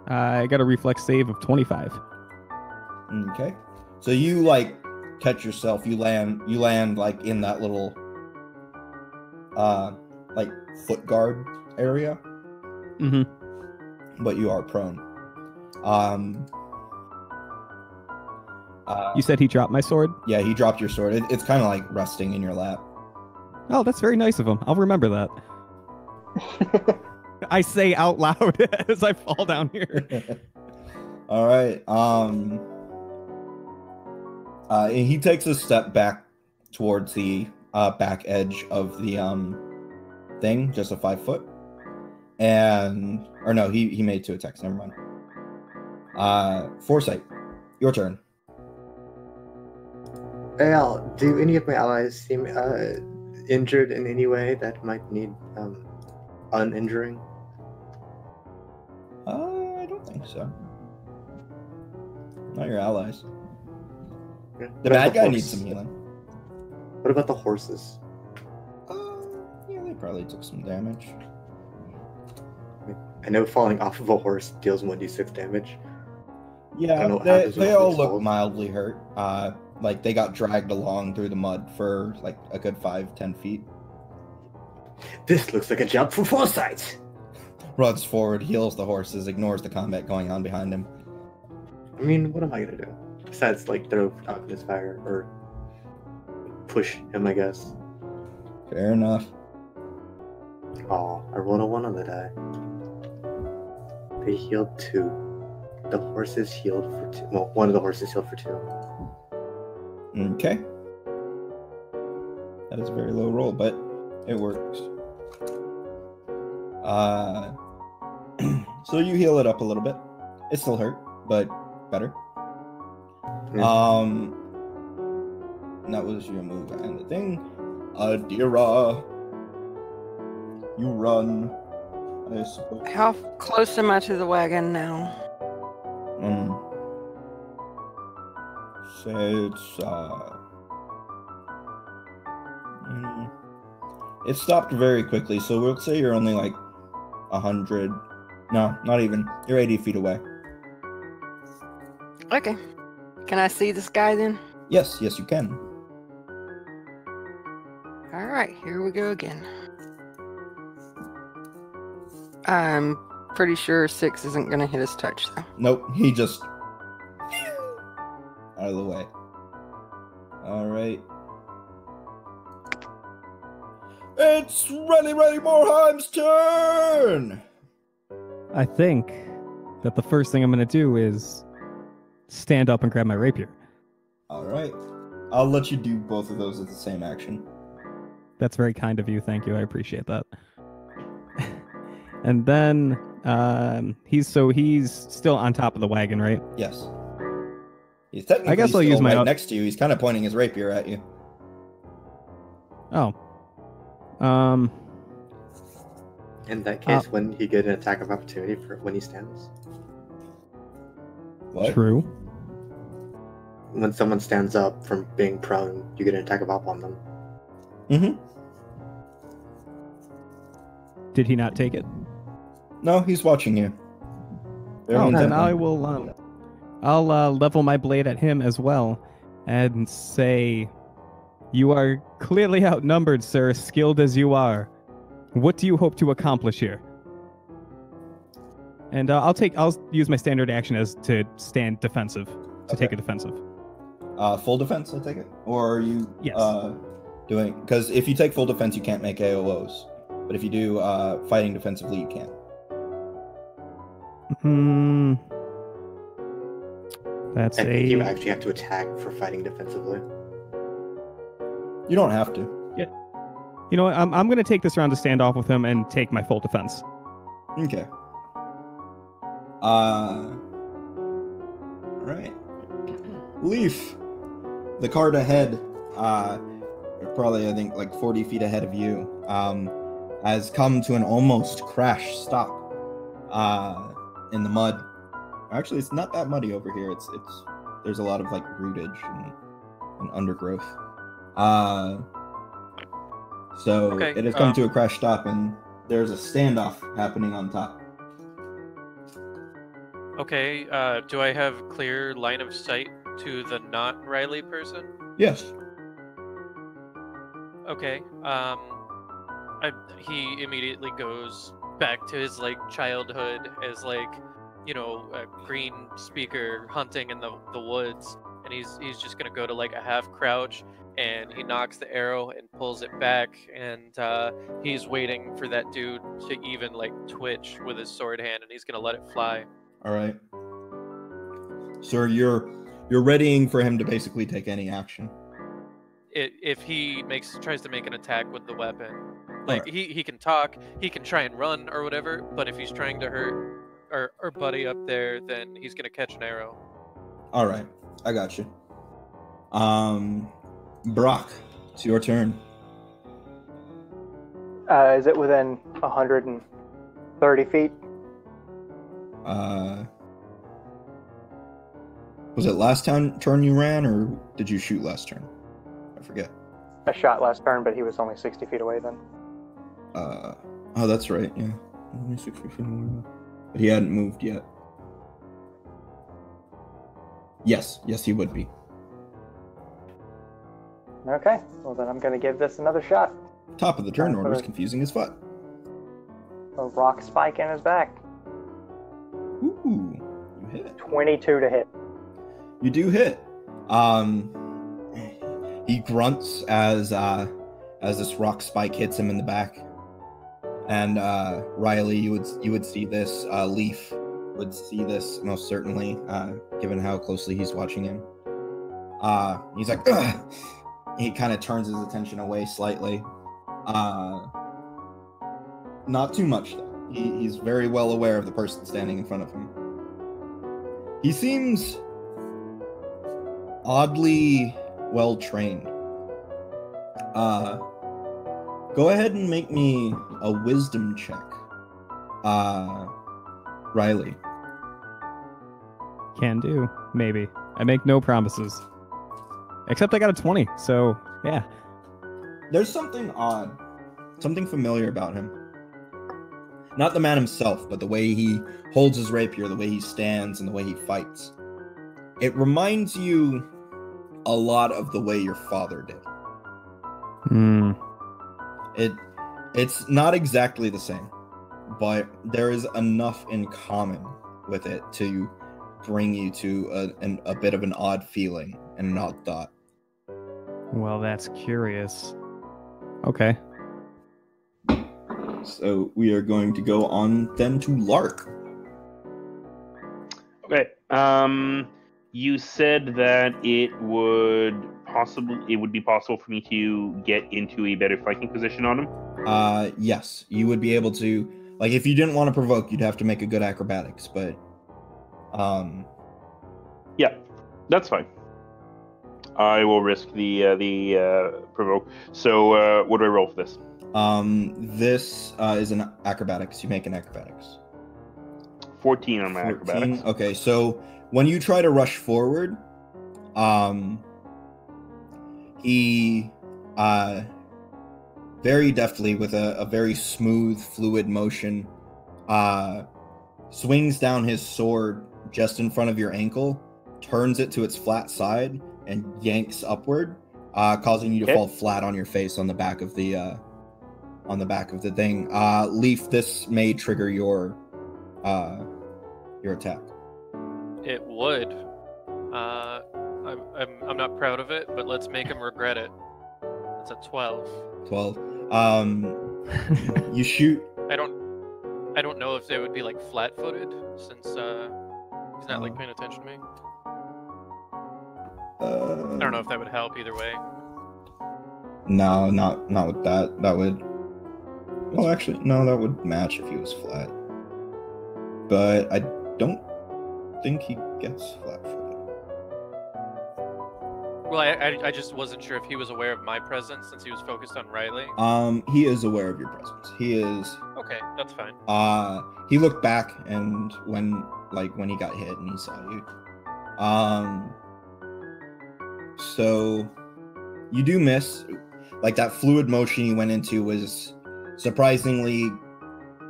I got a reflex save of 25. Okay. So you like catch yourself. You land like in that little like foot guard area. But you are prone. You said he dropped my sword? Yeah, he dropped your sword. It's kind of like resting in your lap. Oh, that's very nice of him. I'll remember that. I say out loud as I fall down here. All right. He takes a step back towards the back edge of the thing, just a 5 foot. Or no, he made 2 attacks. Never mind. Foresight, your turn. Well, do any of my allies seem injured in any way that might need uninjuring? I don't think so. Not your allies. Yeah. The bad guy needs some healing. What about the horses? Yeah, they probably took some damage. I know falling off of a horse deals 1d6 damage. Yeah, they all look mildly hurt. Like they got dragged along through the mud for like a good 5-10 feet. This looks like a job for Foresight. Runs forward, heals the horses, ignores the combat going on behind him. I mean, what am I gonna do? Besides, like, throw alchemist fire or push him, I guess. Fair enough. Oh, I rolled a 1 on the die. They healed 2. The horses healed for 2. Well, one of the horses healed for 2. Okay. That is a very low roll, but it works. So you heal it up a little bit. It still hurt, but better. Yeah. And that was your move and the thing. Adira. You run, I suppose. How close am I to the wagon now? Say it's it stopped very quickly, so we'll say you're only like 100. No, not even. You're 80 feet away. Okay. Can I see this guy then? Yes, you can. Alright, here we go again. I'm pretty sure 6 isn't going to hit his touch, though. Nope, he just out of the way. Alright. It's Riley Moreheim's turn! I think that the first thing I'm going to do is stand up and grab my rapier. Alright. I'll let you do both of those at the same action. That's very kind of you. Thank you. I appreciate that. And then he's still on top of the wagon, right? Yes. He's technically I guess I'll use my right next to you. He's kind of pointing his rapier at you. Oh. In that case, wouldn't he get an attack of opportunity for when he stands? What? True. When someone stands up from being prone, you get an attack of op on them. Mm-hmm. Did he not take it? No, he's watching you. Oh, then fine. I will. I'll level my blade at him as well, and say, "You are clearly outnumbered, sir. Skilled as you are. What do you hope to accomplish here?" And I'll use my standard action as to stand defensive, to take a defensive. Full defense, I take it, or are you Yes. doing? Because if you take full defense, you can't make AOs, but if you do fighting defensively, you can. That's I think a. you actually have to attack for fighting defensively. You don't have to. You know what? I'm gonna take this round to stand off with him and take my full defense. Okay. All right. Leaf, the card ahead, probably I think like 40 feet ahead of you, has come to an almost crash stop in the mud. Actually, it's not that muddy over here. It's there's a lot of like rootage and undergrowth. So Okay, it has come to a crash stop, and there's a standoff happening on top. Okay, do I have clear line of sight to the not Riley person? Yes. Okay, he immediately goes back to his, like, childhood as, like, you know, a green speaker hunting in the woods, and he's just gonna go to, like, a half crouch, and he knocks the arrow and pulls it back, and he's waiting for that dude to even, like, twitch with his sword hand, and he's gonna let it fly. All right. Sir, you're readying for him to basically take any action. If he tries to make an attack with the weapon, like, Alright. he can talk, he can try and run or whatever, but if he's trying to hurt our buddy up there, then he's gonna catch an arrow. All right, I got you. Brock, it's your turn. Is it within 130 feet? Was it last turn you ran, or did you shoot last turn? I forget. I shot last turn, but he was only 60 feet away then. Oh, that's right. Yeah, only 60 feet away. But he hadn't moved yet. Yes, he would be. Okay, well then I'm going to give this another shot. Top of the turn Time for order is the- confusing as fuck. A rock spike in his back. Ooh, you hit. 22 to hit. You do hit. He grunts as this rock spike hits him in the back. And Riley, you would see this. Leaf would see this most certainly, given how closely he's watching him. He's like, ugh! He kind of turns his attention away slightly. Not too much though. He's very well aware of the person standing in front of him. He seems oddly well trained. Go ahead and make me a wisdom check. Riley. Can do. Maybe. I make no promises. Except I got a 20, so yeah. There's something odd, something familiar about him. Not the man himself, but the way he holds his rapier, the way he stands, and the way he fights. It reminds you a lot of the way your father did. It's not exactly the same, but there is enough in common with it to bring you to a bit of an odd feeling and an odd thought. Well, that's curious. Okay. So we are going to go on then to Lark. Okay. You said that it would be possible for me to get into a better fighting position on him. Yes, you would be able to. Like, if you didn't want to provoke, you'd have to make a good acrobatics, but yeah, that's fine. I will risk the provoke. So, what do I roll for this? This is an acrobatics. You make an acrobatics. 14 on my 14. acrobatics. Okay, so when you try to rush forward, he very deftly, with a very smooth, fluid motion, swings down his sword just in front of your ankle, turns it to its flat side, and yanks upward, causing you to fall flat on your face on the back of the thing. Leaf, this may trigger your attack. It would. I'm not proud of it, but let's make him regret it. That's a 12. 12. You shoot. I don't know if they would be like flat-footed since he's not like paying attention to me. I don't know if that would help either way. No, not with that. That would. Well, actually, no, that would match if he was flat. But I don't think he gets flat-footed. Well, I just wasn't sure if he was aware of my presence since he was focused on Riley. He is aware of your presence. He is. Okay, that's fine. He looked back and when he got hit and he saw you. So you do miss. Like, that fluid motion you went into was surprisingly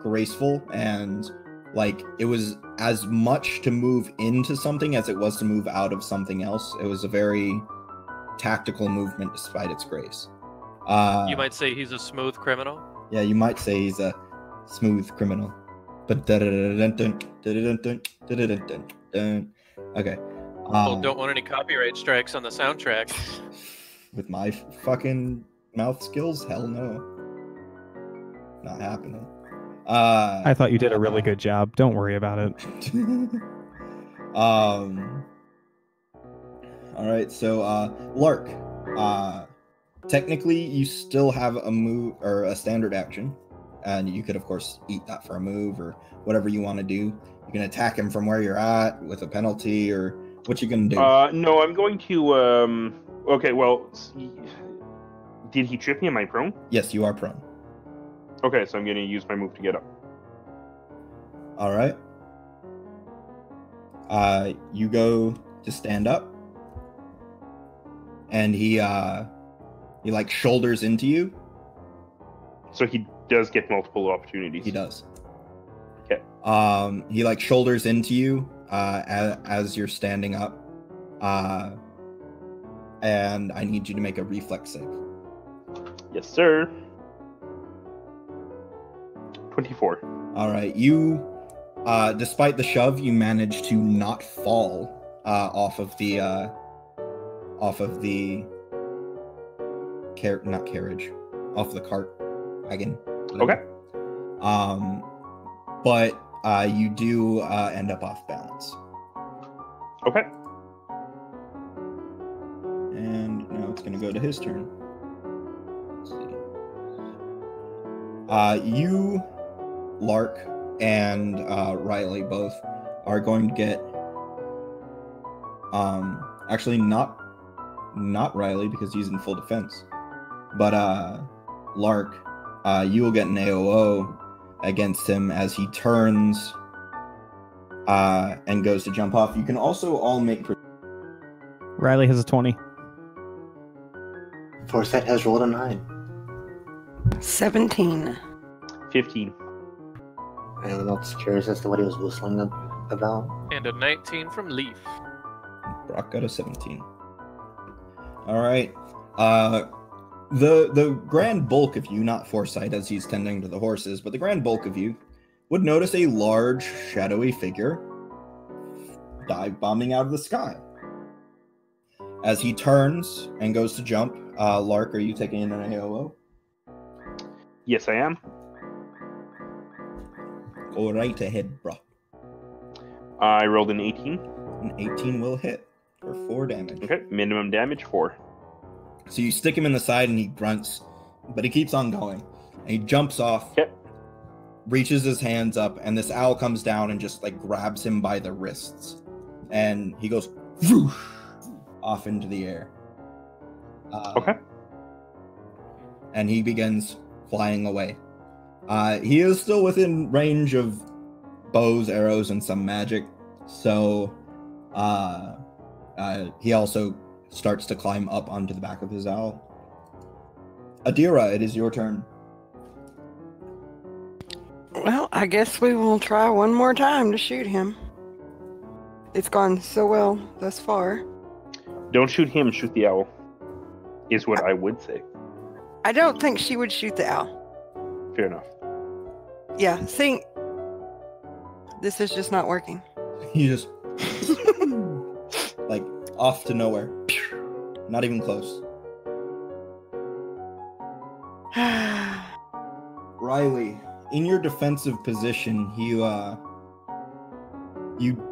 graceful, and like it was as much to move into something as it was to move out of something else. It was a very tactical movement despite its grace. You might say he's a smooth criminal. Yeah, you might say he's a smooth criminal. But okay. Well, don't want any copyright strikes on the soundtrack. With my fucking mouth skills, hell no. Not happening. I thought you did a really good job. Don't worry about it. All right, so Lark. Technically, you still have a move or a standard action, and you could, of course, eat that for a move or whatever you want to do. You can attack him from where you're at with a penalty, or what you gonna do? No, I'm going to. Okay, well, did he trip me? Am I prone? Yes, you are prone. Okay, so I'm going to use my move to get up. All right. You go to stand up, and he like shoulders into you. So he does get multiple opportunities. He does. Okay. He like shoulders into you as you're standing up, and I need you to make a reflex save. Yes, sir. 24. All right, you, despite the shove, you manage to not fall off of the cart wagon. Okay. But you do end up off balance. Okay. And now it's gonna go to his turn. Let's see. You, Lark, and Riley both are going to get actually not Riley because he's in full defense, but Lark, you will get an AOO against him as he turns and goes to jump off. You can also all make Riley has a 20. Foresight has rolled a 9. 17. 15. Anyone else curious as to what he was whistling about? And a 19 from Leaf. Brock got a 17. All right. The grand bulk of you, not Foresight as he's tending to the horses, but the grand bulk of you would notice a large shadowy figure dive bombing out of the sky. As he turns and goes to jump, Lark, are you taking in an AOO? Yes, I am. Go right ahead, bro. I rolled an 18. An 18 will hit for 4 damage. Okay, minimum damage 4. So you stick him in the side and he grunts, but he keeps on going. And he jumps off, okay, reaches his hands up, and this owl comes down and just like grabs him by the wrists. And he goes whoosh, off into the air. Okay. And he begins flying away. He is still within range of bows, arrows, and some magic. So he also starts to climb up onto the back of his owl. Adira, it is your turn. Well, I guess we will try one more time to shoot him. It's gone so well thus far. Don't shoot him, shoot the owl, is what I would say. I don't think she would shoot the owl. Fair enough. Yeah, see, this is just not working. You just like off to nowhere. Not even close. Riley, in your defensive position, you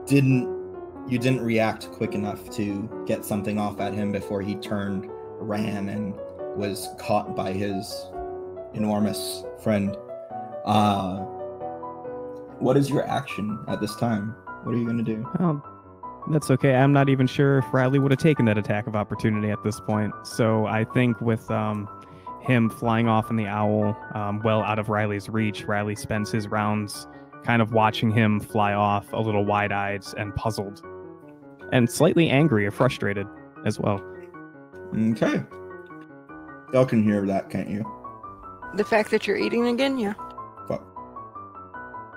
didn't react quick enough to get something off at him before he turned, ran, and was caught by his enormous friend. What is your action at this time? What are you gonna do? That's okay. I'm not even sure if Riley would have taken that attack of opportunity at this point. So I think with him flying off in the owl, well out of Riley's reach, Riley spends his rounds kind of watching him fly off, a little wide-eyed and puzzled, and slightly angry or frustrated as well. Okay. Y'all can hear that, can't you? The fact that you're eating again, yeah. Fuck.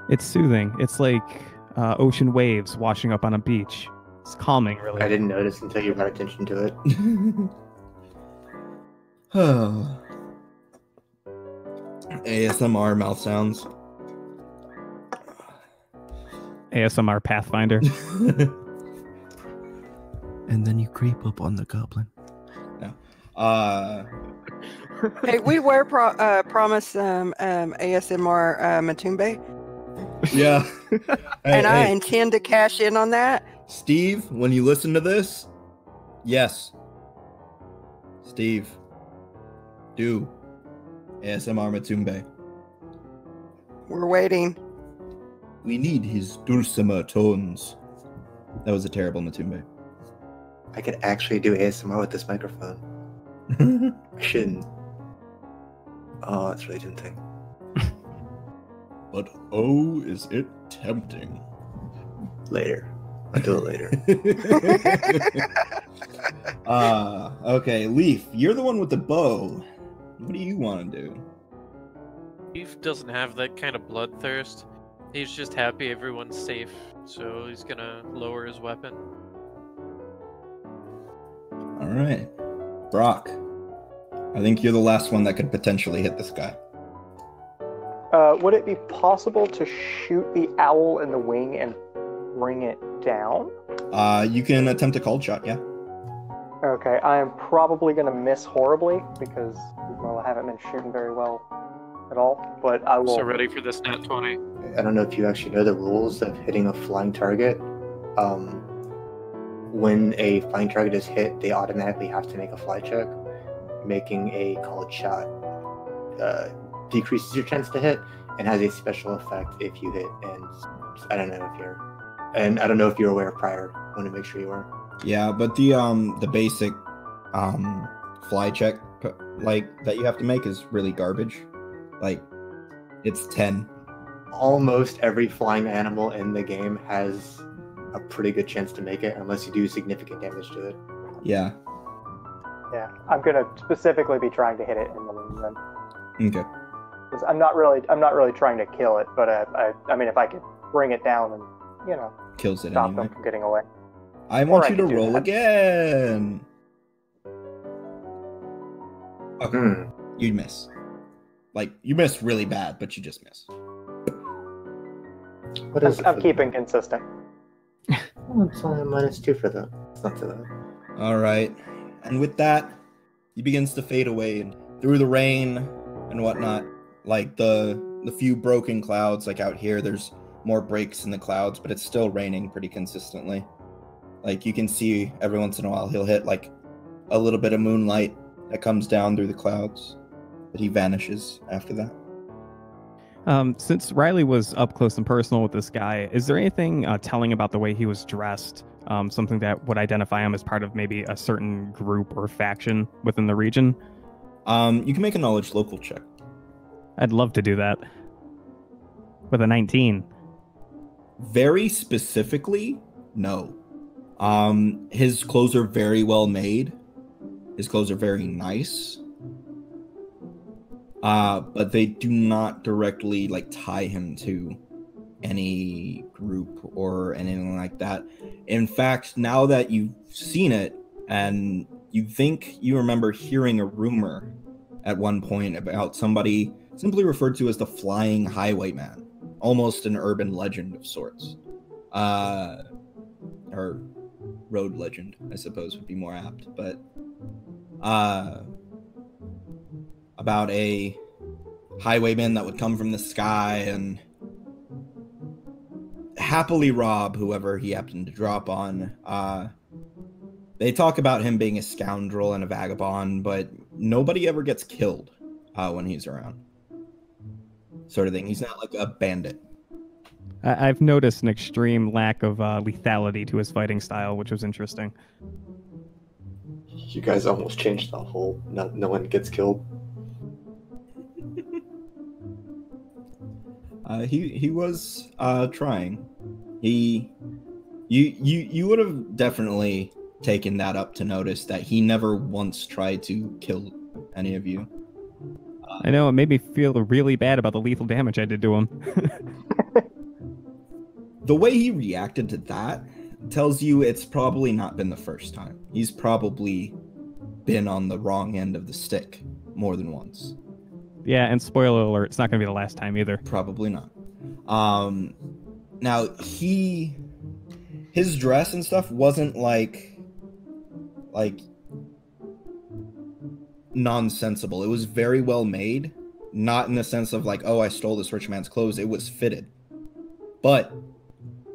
It's soothing. It's like ocean waves washing up on a beach. It's calming, really. I didn't notice until you brought attention to it. ASMR mouth sounds. ASMR Pathfinder. And then you creep up on the goblin. No. Hey, we were promised ASMR Matumbe, Yeah. and I Hey, intend to cash in on that. Steve, when you listen to this, yes. Steve, do ASMR Matumbe. We're waiting. We need his dulcimer tones. That was a terrible Matumbe. I could actually do ASMR with this microphone. I shouldn't. Oh, that's really tempting. But oh, is it tempting. Later. I'll do it later. Okay, Leaf, you're the one with the bow. What do you want to do? Leaf doesn't have that kind of bloodthirst. He's just happy everyone's safe, so he's gonna lower his weapon. All right, Brock. I think you're the last one that could potentially hit this guy. Would it be possible to shoot the owl in the wing and bring it down? You can attempt a cold shot, yeah. Okay, I am probably going to miss horribly because, well, I haven't been shooting very well at all, but I will... So ready for this nat 20. I don't know if you actually know the rules of hitting a flying target. When a flying target is hit, they automatically have to make a fly check. Making a cold shot decreases your chance to hit and has a special effect if you hit. And I don't know if you're aware prior. I want to make sure you are. Yeah, but the basic fly check like that you have to make is really garbage. Like, it's 10. Almost every flying animal in the game has a pretty good chance to make it unless you do significant damage to it. Yeah. Yeah, I'm going to specifically be trying to hit it in the wing then. Okay. 'Cause I'm not really trying to kill it, but I mean, if I could bring it down and, you know, Kills it stop anyway. them from getting away. I want Or you I to can do roll that. again. Okay. You miss. Like, you miss really bad, but you just miss. What is I'm keeping consistent. Oh, it's only -2 for that. It's not too bad. All right. And with that, he begins to fade away and through the rain and whatnot. Like the few broken clouds, like out here, there's more breaks in the clouds, but it's still raining pretty consistently. Like, you can see every once in a while he'll hit like a little bit of moonlight that comes down through the clouds, but he vanishes after that. Since Riley was up close and personal with this guy, is there anything telling about the way he was dressed? Something that would identify him as part of maybe a certain group or faction within the region? You can make a knowledge local check. I'd love to do that. With a 19. Very specifically, no. His clothes are very well made. His clothes are very nice. but they do not directly like tie him to any group or anything like that. In fact, now that you've seen it and you think you remember hearing a rumor at one point about somebody simply referred to as the Flying Highwayman, almost an urban legend of sorts, or road legend, I suppose would be more apt, but about a highwayman that would come from the sky and happily rob whoever he happened to drop on. They talk about him being a scoundrel and a vagabond, but nobody ever gets killed when he's around. Sort of thing. He's not like a bandit. I've noticed an extreme lack of lethality to his fighting style, which was interesting. You guys almost changed the whole no one gets killed. He was trying. You would have definitely taken that up to notice that he never once tried to kill any of you. I know, it made me feel really bad about the lethal damage I did to him. The way he reacted to that tells you it's probably not been the first time. He's probably been on the wrong end of the stick more than once. Yeah, and spoiler alert, it's not going to be the last time either. Probably not. Now, his dress and stuff wasn't like nonsensible. It was very well made, not in the sense of like, oh, I stole this rich man's clothes. It was fitted, but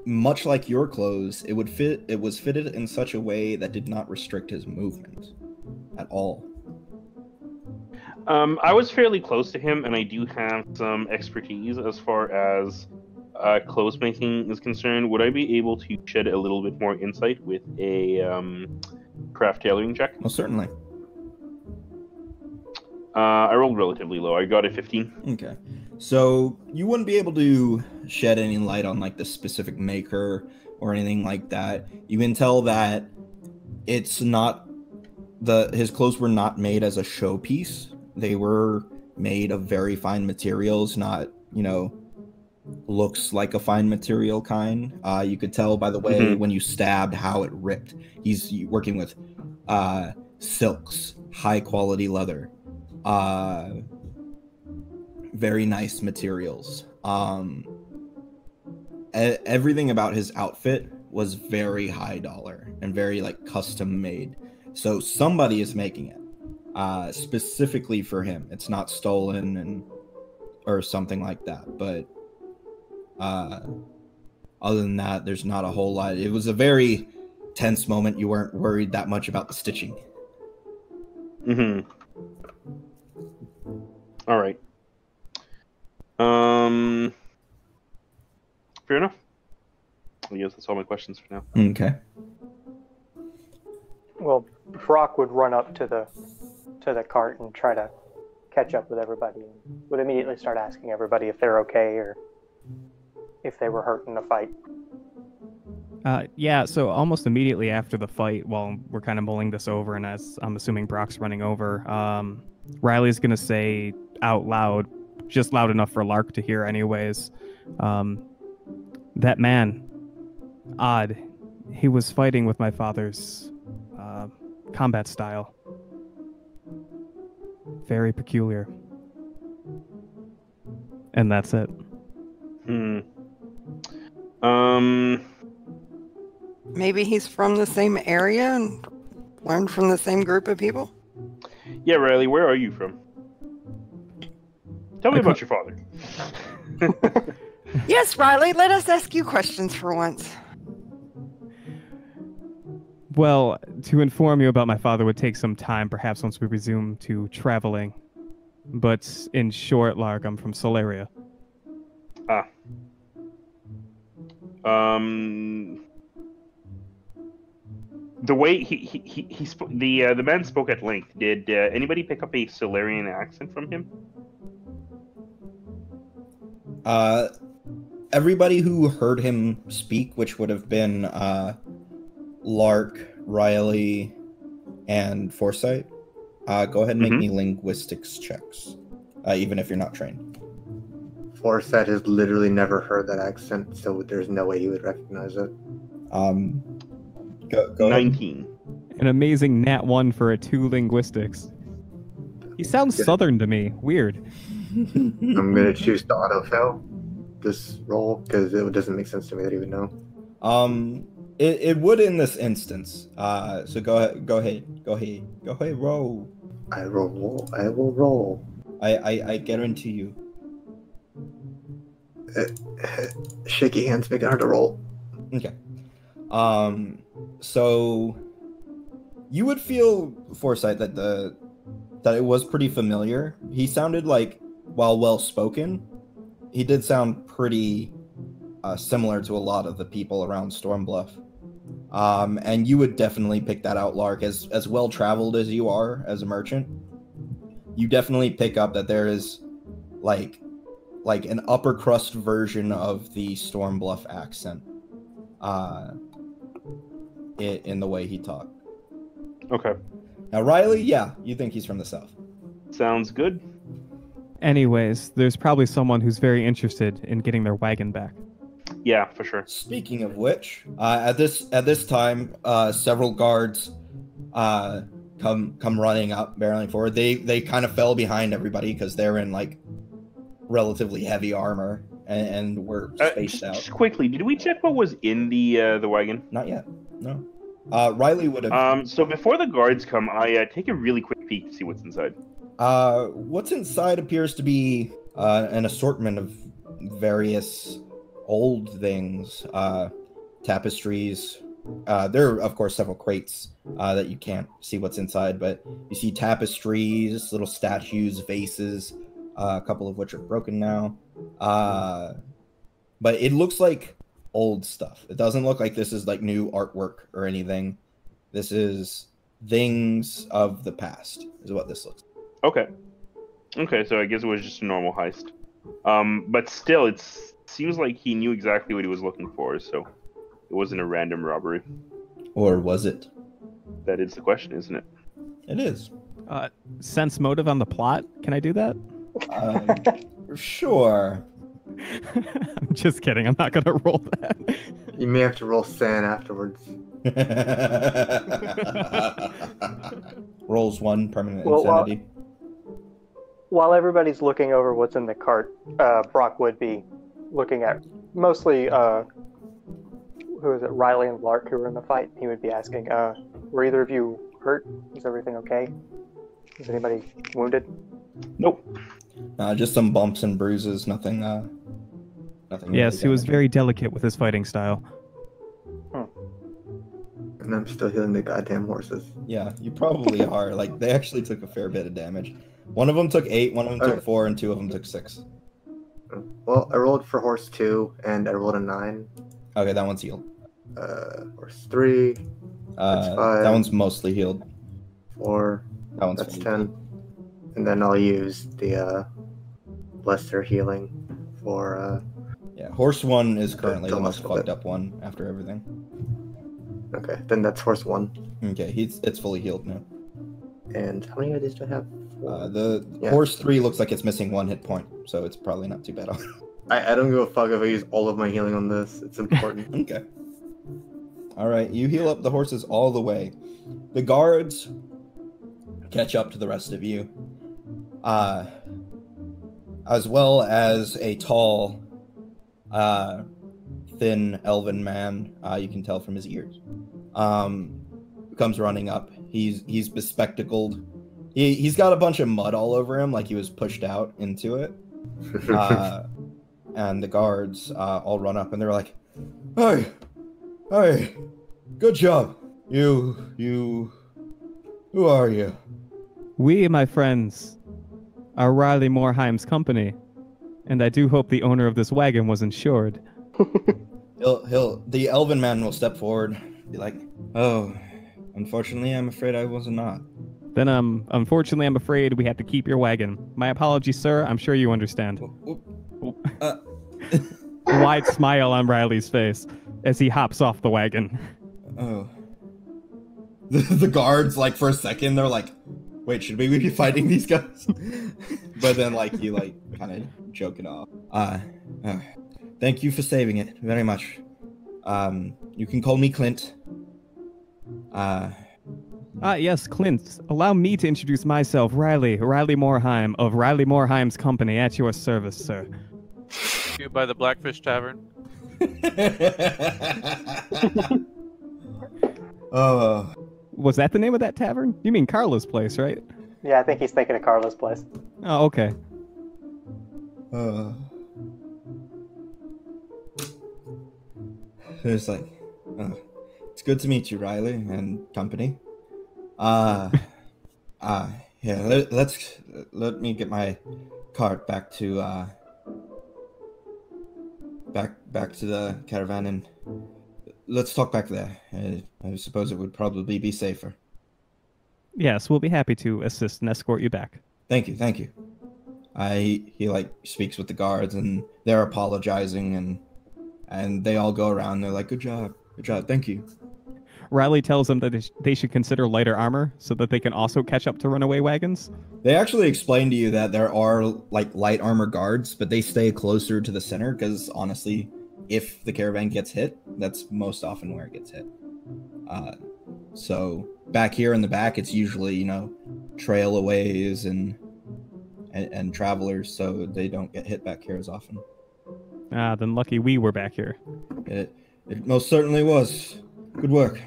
much like your clothes, it was fitted in such a way that did not restrict his movement at all. I was fairly close to him, and I do have some expertise as far as clothes making is concerned. Would I be able to shed a little bit more insight with a craft tailoring check? Well, certainly. I rolled relatively low. I got a 15. Okay. So you wouldn't be able to shed any light on like the specific maker or anything like that. You can tell that it's not his clothes were not made as a showpiece. They were made of very fine materials, not, looks like a fine material kind. You could tell by the way when you stabbed how it ripped. He's working with silks, high quality leather, very nice materials. Everything about his outfit was very high dollar and very like custom made. So somebody is making it specifically for him. It's not stolen or something like that. But other than that, there's not a whole lot. It was a very tense moment. You weren't worried that much about the stitching. All right. Fair enough. I guess that's all my questions for now. Okay. Well, Brock would run up to the cart and try to catch up with everybody, and would immediately start asking everybody if they're okay or if they were hurt in the fight. Yeah, so almost immediately after the fight, while we're kind of mulling this over, and as I'm assuming Brock's running over, Riley's going to say out loud, just loud enough for Lark to hear anyways, that man, odd, he was fighting with my father's combat style. Very peculiar. And that's it. Maybe he's from the same area and learned from the same group of people? Yeah, Riley, where are you from? Tell me about your father. Yes, Riley, let us ask you questions for once. Well, to inform you about my father would take some time, perhaps once we resume to traveling. But in short, Lark, I'm from Solaria. The way he spoke, the man spoke at length. Did anybody pick up a Solarian accent from him? Everybody who heard him speak, which would have been Lark, Riley, and Foresight, go ahead and make me linguistics checks. even if you're not trained. Forsyth has literally never heard that accent, so there's no way he would recognize it. Go 19. An amazing nat 1 for a 2 linguistics. He sounds southern to me. Weird. I'm gonna choose to autofill this roll because it doesn't make sense to me that he would know. It would in this instance. So go ahead, roll. I will roll. I guarantee you. Shaky hands make it hard to roll. Okay. So you would feel, Foresight, that it was pretty familiar. He sounded like, while well spoken, he did sound pretty similar to a lot of the people around Stormbluff. And you would definitely pick that out, Lark, as well traveled as you are as a merchant. You definitely pick up that there is like an upper crust version of the Stormbluff accent in the way he talked. Okay. Now, Riley, yeah, you think he's from the south. Sounds good. Anyways, there's probably someone who's very interested in getting their wagon back. Yeah, for sure. Speaking of which, at this time, several guards come running up, barreling forward. They kind of fell behind everybody because they're in like relatively heavy armor and we're spaced out. Just quickly, did we check what was in the wagon? Not yet. No. Riley would have. So before the guards come, I take a really quick peek to see what's inside. What's inside appears to be an assortment of various old things, tapestries. There are, of course, several crates that you can't see what's inside, but you see tapestries, little statues, vases, a couple of which are broken now. But it looks like old stuff. It doesn't look like this is like new artwork or anything. This is things of the past, is what this looks like. Okay, so I guess it was just a normal heist. But still, it seems like he knew exactly what he was looking for, so it wasn't a random robbery. Or was it? That is the question, isn't it? It is. Sense motive on the plot? Can I do that? Sure. I'm just kidding. I'm not going to roll that. You may have to roll sand afterwards. Rolls 1 permanent insanity. While everybody's looking over what's in the cart, Brock would be looking at mostly, who is it, Riley and Lark who were in the fight. He would be asking, were either of you hurt? Is everything okay? Is anybody wounded? Nope. Just some bumps and bruises, nothing. Nothing. Yes, really he was damaging. very delicate with his fighting style. And I'm still healing the goddamn horses. Yeah, you probably are. Like, they actually took a fair bit of damage. One of them took 8, one of them took 4, and 2 of them took 6. Well, I rolled for horse 2, and I rolled a 9. Okay, that one's healed. Horse 3. That's 5. That one's mostly healed. 4. That one's That's fully 10. healed. And then I'll use the lesser healing for. Yeah, horse 1 is currently the the most hospital fucked bit. up one after everything. Okay, then that's horse 1. Okay, it's fully healed now. And how many of these do I have? The horse 3 looks like it's missing 1 hit point, so it's probably not too bad. I don't give a fuck if I use all of my healing on this. It's important. Okay. Alright, you heal up the horses all the way. The guards catch up to the rest of you. As well as a tall, thin elven man, you can tell from his ears, comes running up. He's bespectacled. He's got a bunch of mud all over him, like he was pushed out into it. And the guards all run up and they're like, Hey, good job. Who are you? We, my friends, are Riley Moorheim's company, and I do hope the owner of this wagon was insured. The elven man will step forward, be like, oh, unfortunately, I'm afraid I was not. Then, unfortunately, I'm afraid we have to keep your wagon. My apologies, sir. I'm sure you understand. A wide smile on Riley's face as he hops off the wagon. Oh. The guards, like, for a second, they're like, wait, should we be fighting these guys? But then, like, he, like, kind of joking off. Thank you for saving it very much. You can call me Clint. Yes, Clint. Allow me to introduce myself, Riley Morheim of Riley Morheim's company, at your service, sir. You by the Blackfish Tavern. Was that the name of that tavern? You mean Carla's place, right? Yeah, I think he's thinking of Carla's place. Oh, okay. It's like, it's good to meet you, Riley and company. Yeah, let me get my cart back to back to the caravan, and let's talk back there. I suppose it would probably be safer. Yes, we'll be happy to assist and escort you back. Thank you. He like speaks with the guards, and they're apologizing, and they all go around. They're like, good job, thank you. Riley tells them that they should consider lighter armor so that they can also catch up to runaway wagons. They actually explain to you that there are like light armor guards, but they stay closer to the center because honestly, if the caravan gets hit, that's most often where it gets hit. So back here in the back, it's usually, trailaways and travelers, so they don't get hit back here as often. Then lucky we were back here. It most certainly was. Good work.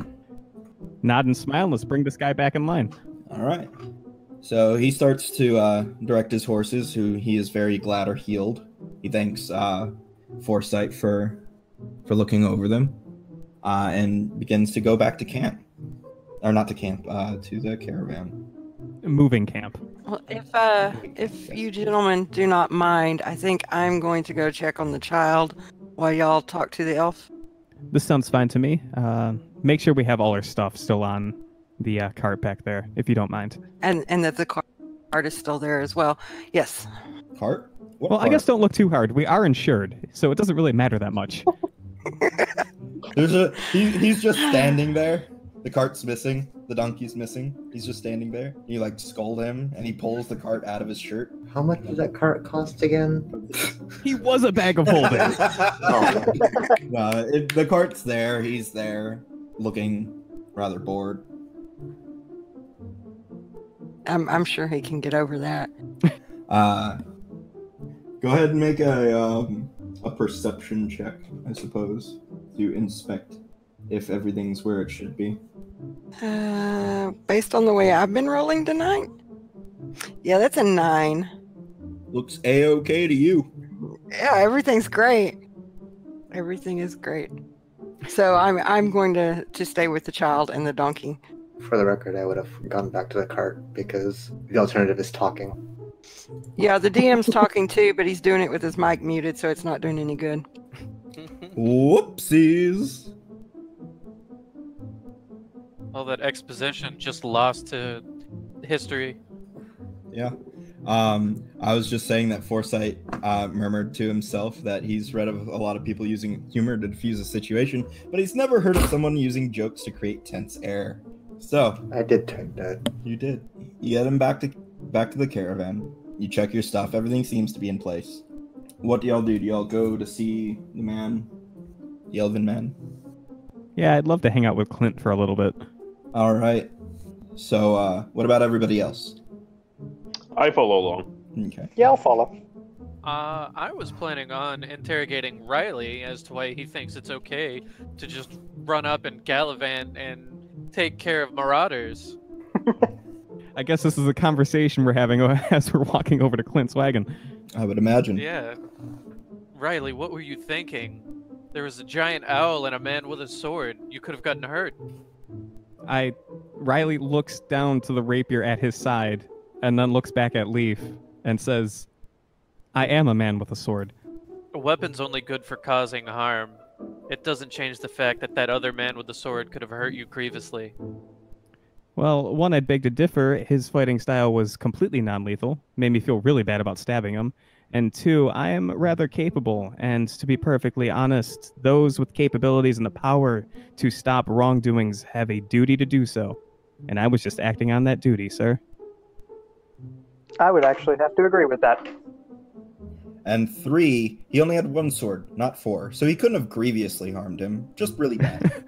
Nod and smile. Let's bring this guy back in line. All right. So he starts to direct his horses, who he is very glad are healed. He thanks Foresight for looking over them, and begins to go back to camp. Or not to camp, to the caravan. Moving camp. Well, if you gentlemen do not mind, I think I'm going to go check on the child while y'all talk to the elf. This sounds fine to me. Make sure we have all our stuff still on the cart back there, if you don't mind. And that the cart is still there as well. Yes. Cart? What Well, cart? I guess don't look too hard. We are insured, so it doesn't really matter that much. He's just standing there. The cart's missing. The donkey's missing. He's just standing there. You like scold him, and he pulls the cart out of his shirt. How much does that cart cost again? He was a bag of holding. The cart's there. He's there, looking rather bored. I'm sure he can get over that. Go ahead and make a perception check, I suppose, to inspect if everything's where it should be. Based on the way I've been rolling tonight? Yeah, that's a 9. Looks A-okay to you. Yeah, everything's great. Everything is great. So I'm going to stay with the child and the donkey. For the record, I would have gone back to the cart because the alternative is talking. Yeah, the DM's talking too, but he's doing it with his mic muted, so it's not doing any good. Whoopsies. All that exposition just lost to history. Yeah. I was just saying that Foresight murmured to himself that he's read of a lot of people using humor to diffuse a situation, but he's never heard of someone using jokes to create tense air. So I did take that. you did. You get him back to the caravan. You check your stuff. Everything seems to be in place. What do y'all do? Do y'all go to see the man, the elven man? Yeah, I'd love to hang out with Clint for a little bit. All right. So, what about everybody else? I follow along. Okay. Yeah, I'll follow. I was planning on interrogating Riley as to why he thinks it's okay to just run up and gallivant and take care of marauders. I guess this is a conversation we're having as we're walking over to Clint's wagon. I would imagine. Yeah. Riley, what were you thinking? There was a giant owl and a man with a sword. You could have gotten hurt. Riley looks down to the rapier at his side and then looks back at Leaf and says, I am a man with a sword. A weapon's only good for causing harm. It doesn't change the fact that that other man with the sword could have hurt you grievously. Well, one, I'd beg to differ. His fighting style was completely non-lethal. Made me feel really bad about stabbing him. And two, I am rather capable, and to be perfectly honest, those with capabilities and the power to stop wrongdoings have a duty to do so. And I was just acting on that duty, sir. I would actually have to agree with that. And 3, he only had 1 sword, not 4, so he couldn't have grievously harmed him. Just really bad.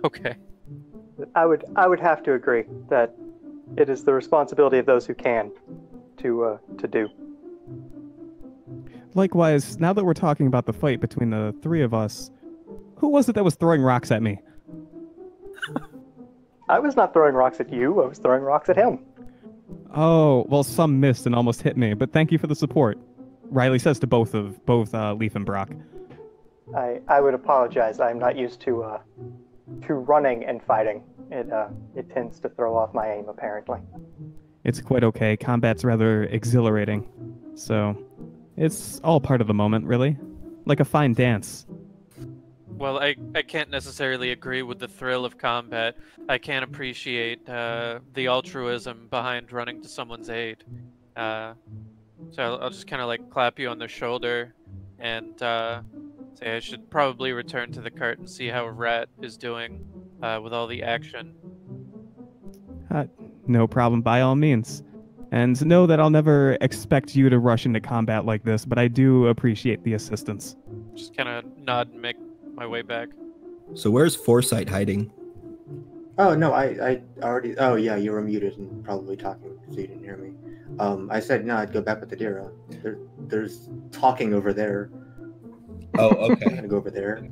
Okay. I would have to agree that it is the responsibility of those who can to do. Likewise, now that we're talking about the fight between the 3 of us, who was it that was throwing rocks at me? I was not throwing rocks at you. I was throwing rocks at him. Oh, well, some missed and almost hit me, but thank you for the support. Riley says to both Leaf and Brock. I would apologize. I'm not used to running and fighting. It tends to throw off my aim, apparently. It's quite okay. Combat's rather exhilarating. So, it's all part of the moment, really. Like a fine dance. Well, I can't necessarily agree with the thrill of combat. I can't appreciate the altruism behind running to someone's aid. So I'll just kind of like clap you on the shoulder and say I should probably return to the cart and see how Rat is doing with all the action. No problem, by all means. And know that I'll never expect you to rush into combat like this, but I do appreciate the assistance. Just kind of nod and make my way back. So where's Foresight hiding? Oh, no, I already... Oh, yeah, you were muted and probably talking, so you didn't hear me. I said, no, I'd go back with the Dira. There's talking over there. Oh, okay. I'm gonna go over there.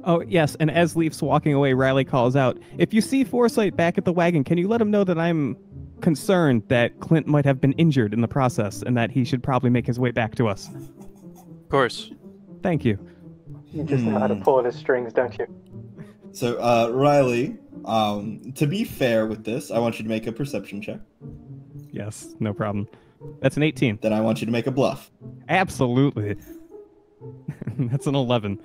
Oh, yes, and as Leaf's walking away, Riley calls out, if you see Foresight back at the wagon, can you let him know that I'm concerned that Clint might have been injured in the process and that he should probably make his way back to us? Of course. Thank you. You just know how to pull at his strings, don't you? So, Riley, to be fair with this, I want you to make a perception check. Yes, no problem. That's an 18. Then I want you to make a bluff. Absolutely. That's an 11.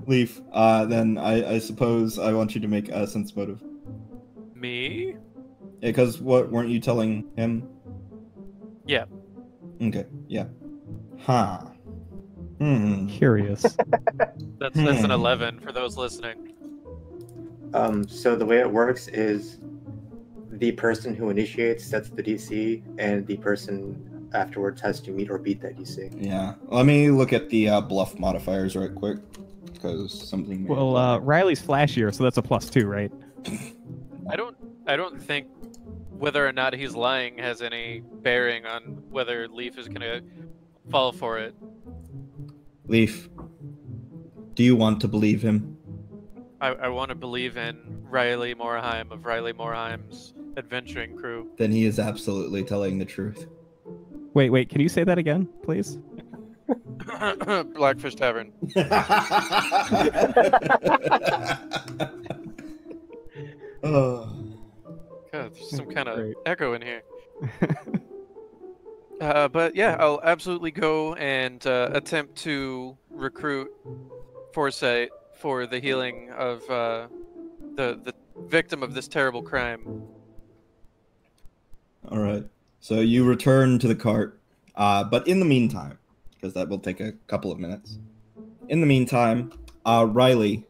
Leaf, then I suppose I want you to make a sense motive. Me? Because weren't you telling him? Yeah. Okay, yeah. Huh. Curious. That's an 11 for those listening. So the way it works is the person who initiates sets the DC, and the person afterwards has to meet or beat that DC. Yeah. Let me look at the bluff modifiers right quick, because something. Well, Riley's flashier, so that's a +2, right? I don't think whether or not he's lying has any bearing on whether Leaf is gonna fall for it. Leaf, do you want to believe him? I want to believe in Riley Morheim of Riley Morheim's adventuring crew. Then he is absolutely telling the truth. Wait, can you say that again, please? Blackfish Tavern. God, there's some kind of echo in here. But yeah, I'll absolutely go and attempt to recruit Foresight for the healing of the victim of this terrible crime. All right. So you return to the cart, but in the meantime, because that will take a couple of minutes. In the meantime, Riley,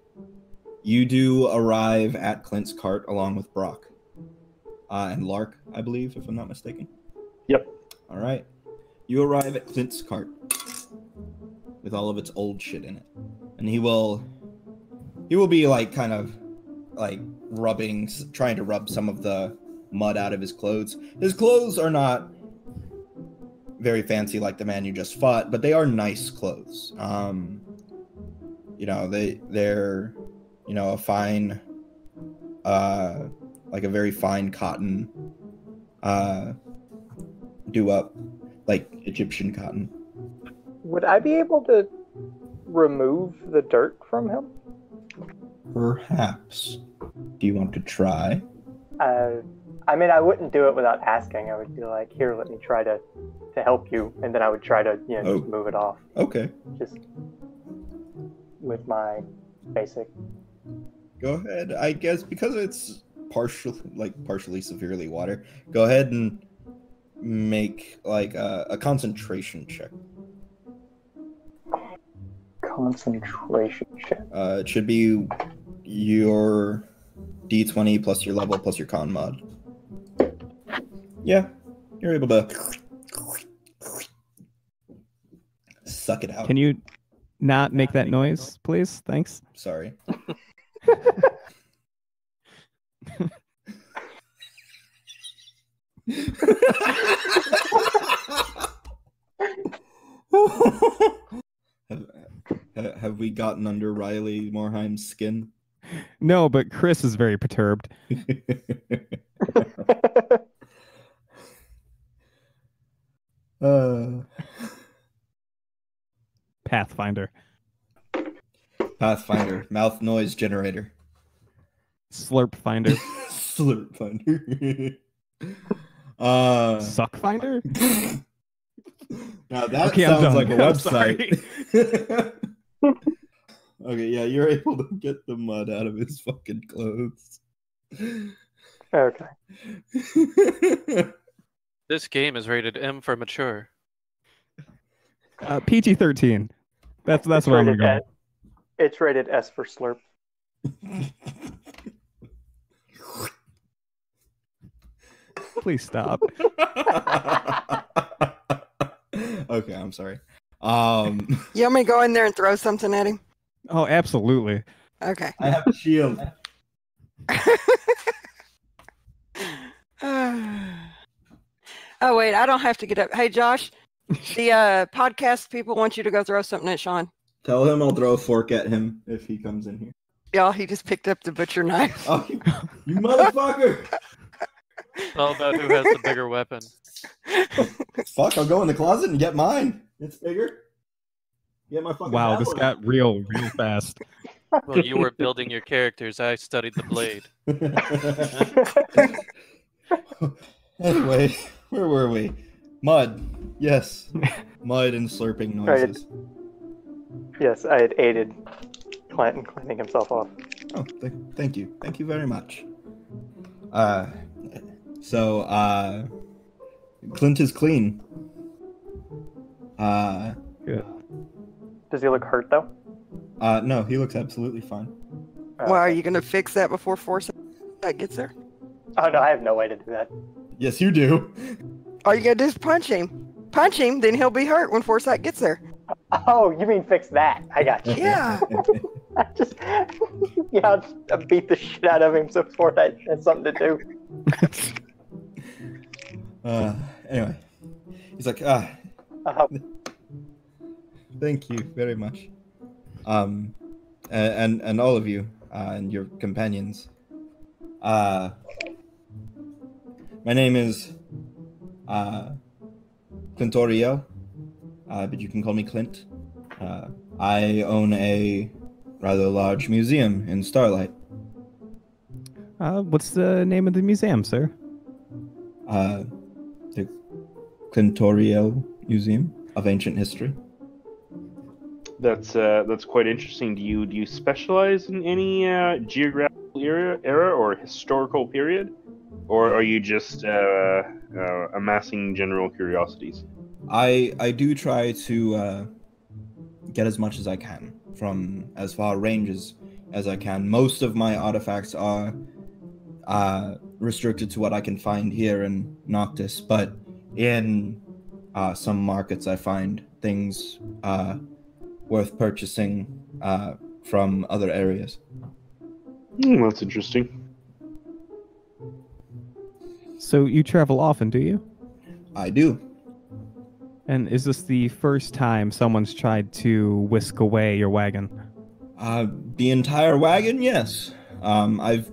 you do arrive at Clint's cart along with Brock and Lark, I believe, if I'm not mistaken. Yep. All right. You arrive at Clint's cart with all of its old shit in it, and he will be like kind of like trying to rub some of the mud out of his clothes. His clothes are not very fancy like the man you just fought, but they are nice clothes. They're a fine, like a very fine cotton, do-up, like Egyptian cotton. Would I be able to remove the dirt from him? Perhaps. Do you want to try? I mean, I wouldn't do it without asking. I would be like, here, let me try to help you. And then I would try to, just move it off. Okay. Just with my basic. Go ahead. I guess because it's partially severely water, go ahead and make like a concentration check. Concentration check. It should be your D20 plus your level plus your con mod. Yeah, you're able to suck it out. Can you not make that noise, please? Thanks. Sorry. Have we gotten under Riley Morheim's skin? No, but Chris is very perturbed. Pathfinder. Pathfinder, mouth noise generator. Slurp finder. Slurp finder. Suck finder? Now that Okay, I'm sounds done. like a I'm website. Okay, yeah, you're able to get the mud out of his fucking clothes. Okay. This game is rated M for mature. PG-13. That's It's what I'm rated gonna go. It's rated S for slurp. Please stop. Okay, I'm sorry. You want me to go in there and throw something at him? Oh, absolutely. Okay. I have a shield. Oh, wait, I don't have to get up. Hey, Josh, the podcast people want you to go throw something at Sean. Tell him I'll throw a fork at him if he comes in here. Y'all, he just picked up the butcher knife. Oh, you motherfucker! It's all about who has the bigger weapon. Fuck, I'll go in the closet and get mine. It's bigger. Get my fucking Wow, this apple. got real fast. Well, you were building your characters. I studied the blade. Anyway, where were we? Mud. Yes. Mud and slurping noises. Yes, I had aided Clint in cleaning himself off. Oh, thank you. Thank you very much. Clint is clean. Good. Does he look hurt though? No, he looks absolutely fine. Well, are you going to fix that before Foresight gets there? Oh no, I have no way to do that. Yes, you do. All you got to do is punch him. Punch him, then he'll be hurt when Foresight gets there. Oh, you mean fix that? I got you. Yeah. I'll beat the shit out of him so Foresight has something to do. Anyway, he's like, thank you very much. And all of you, and your companions. My name is, Clintoriel, but you can call me Clint. I own a rather large museum in Starlight. What's the name of the museum, sir? The Clintoriel Museum of Ancient History. That's quite interesting. Do you specialize in any geographical era or historical period, or are you just amassing general curiosities? I do try to get as much as I can from as far ranges as I can. Most of my artifacts are restricted to what I can find here in Noctis, but in some markets I find things worth purchasing from other areas. That's interesting. So you travel often, do you? I do. And is this the first time someone's tried to whisk away your wagon? The entire wagon, yes. I've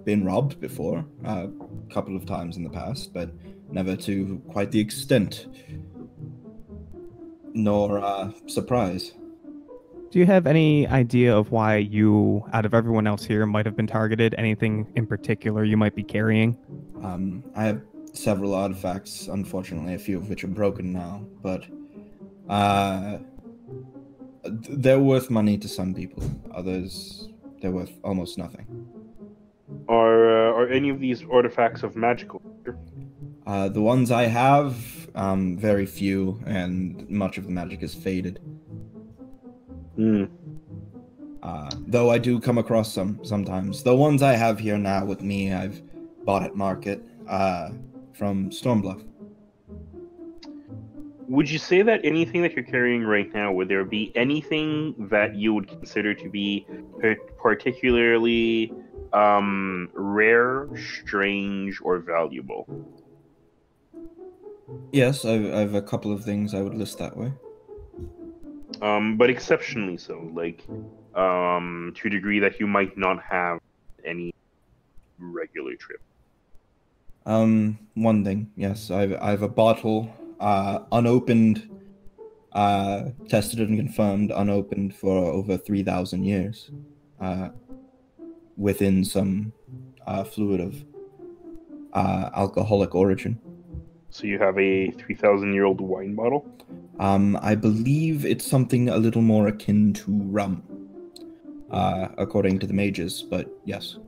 been robbed before, a couple of times in the past, but never to quite the extent, nor surprise. Do you have any idea of why you, out of everyone else here, might have been targeted? Anything in particular you might be carrying? I have several artifacts, unfortunately, a few of which are broken now, but they're worth money to some people. Others, they're worth almost nothing. Are any of these artifacts of magical nature? The ones I have, very few, and much of the magic is faded. Though I do come across some sometimes. The ones I have here now with me, I've bought at market from Stormbluff. Would you say that anything that you're carrying right now, would there be anything that you would consider to be particularly rare, strange, or valuable? Yes, I have a couple of things I would list that way. But exceptionally so, like to a degree that you might not have any regular trip. One thing, yes, I have a bottle, unopened, tested and confirmed, unopened for over 3,000 years, within some fluid of alcoholic origin. So you have a 3,000-year-old wine bottle? I believe it's something a little more akin to rum, according to the mages, but yes.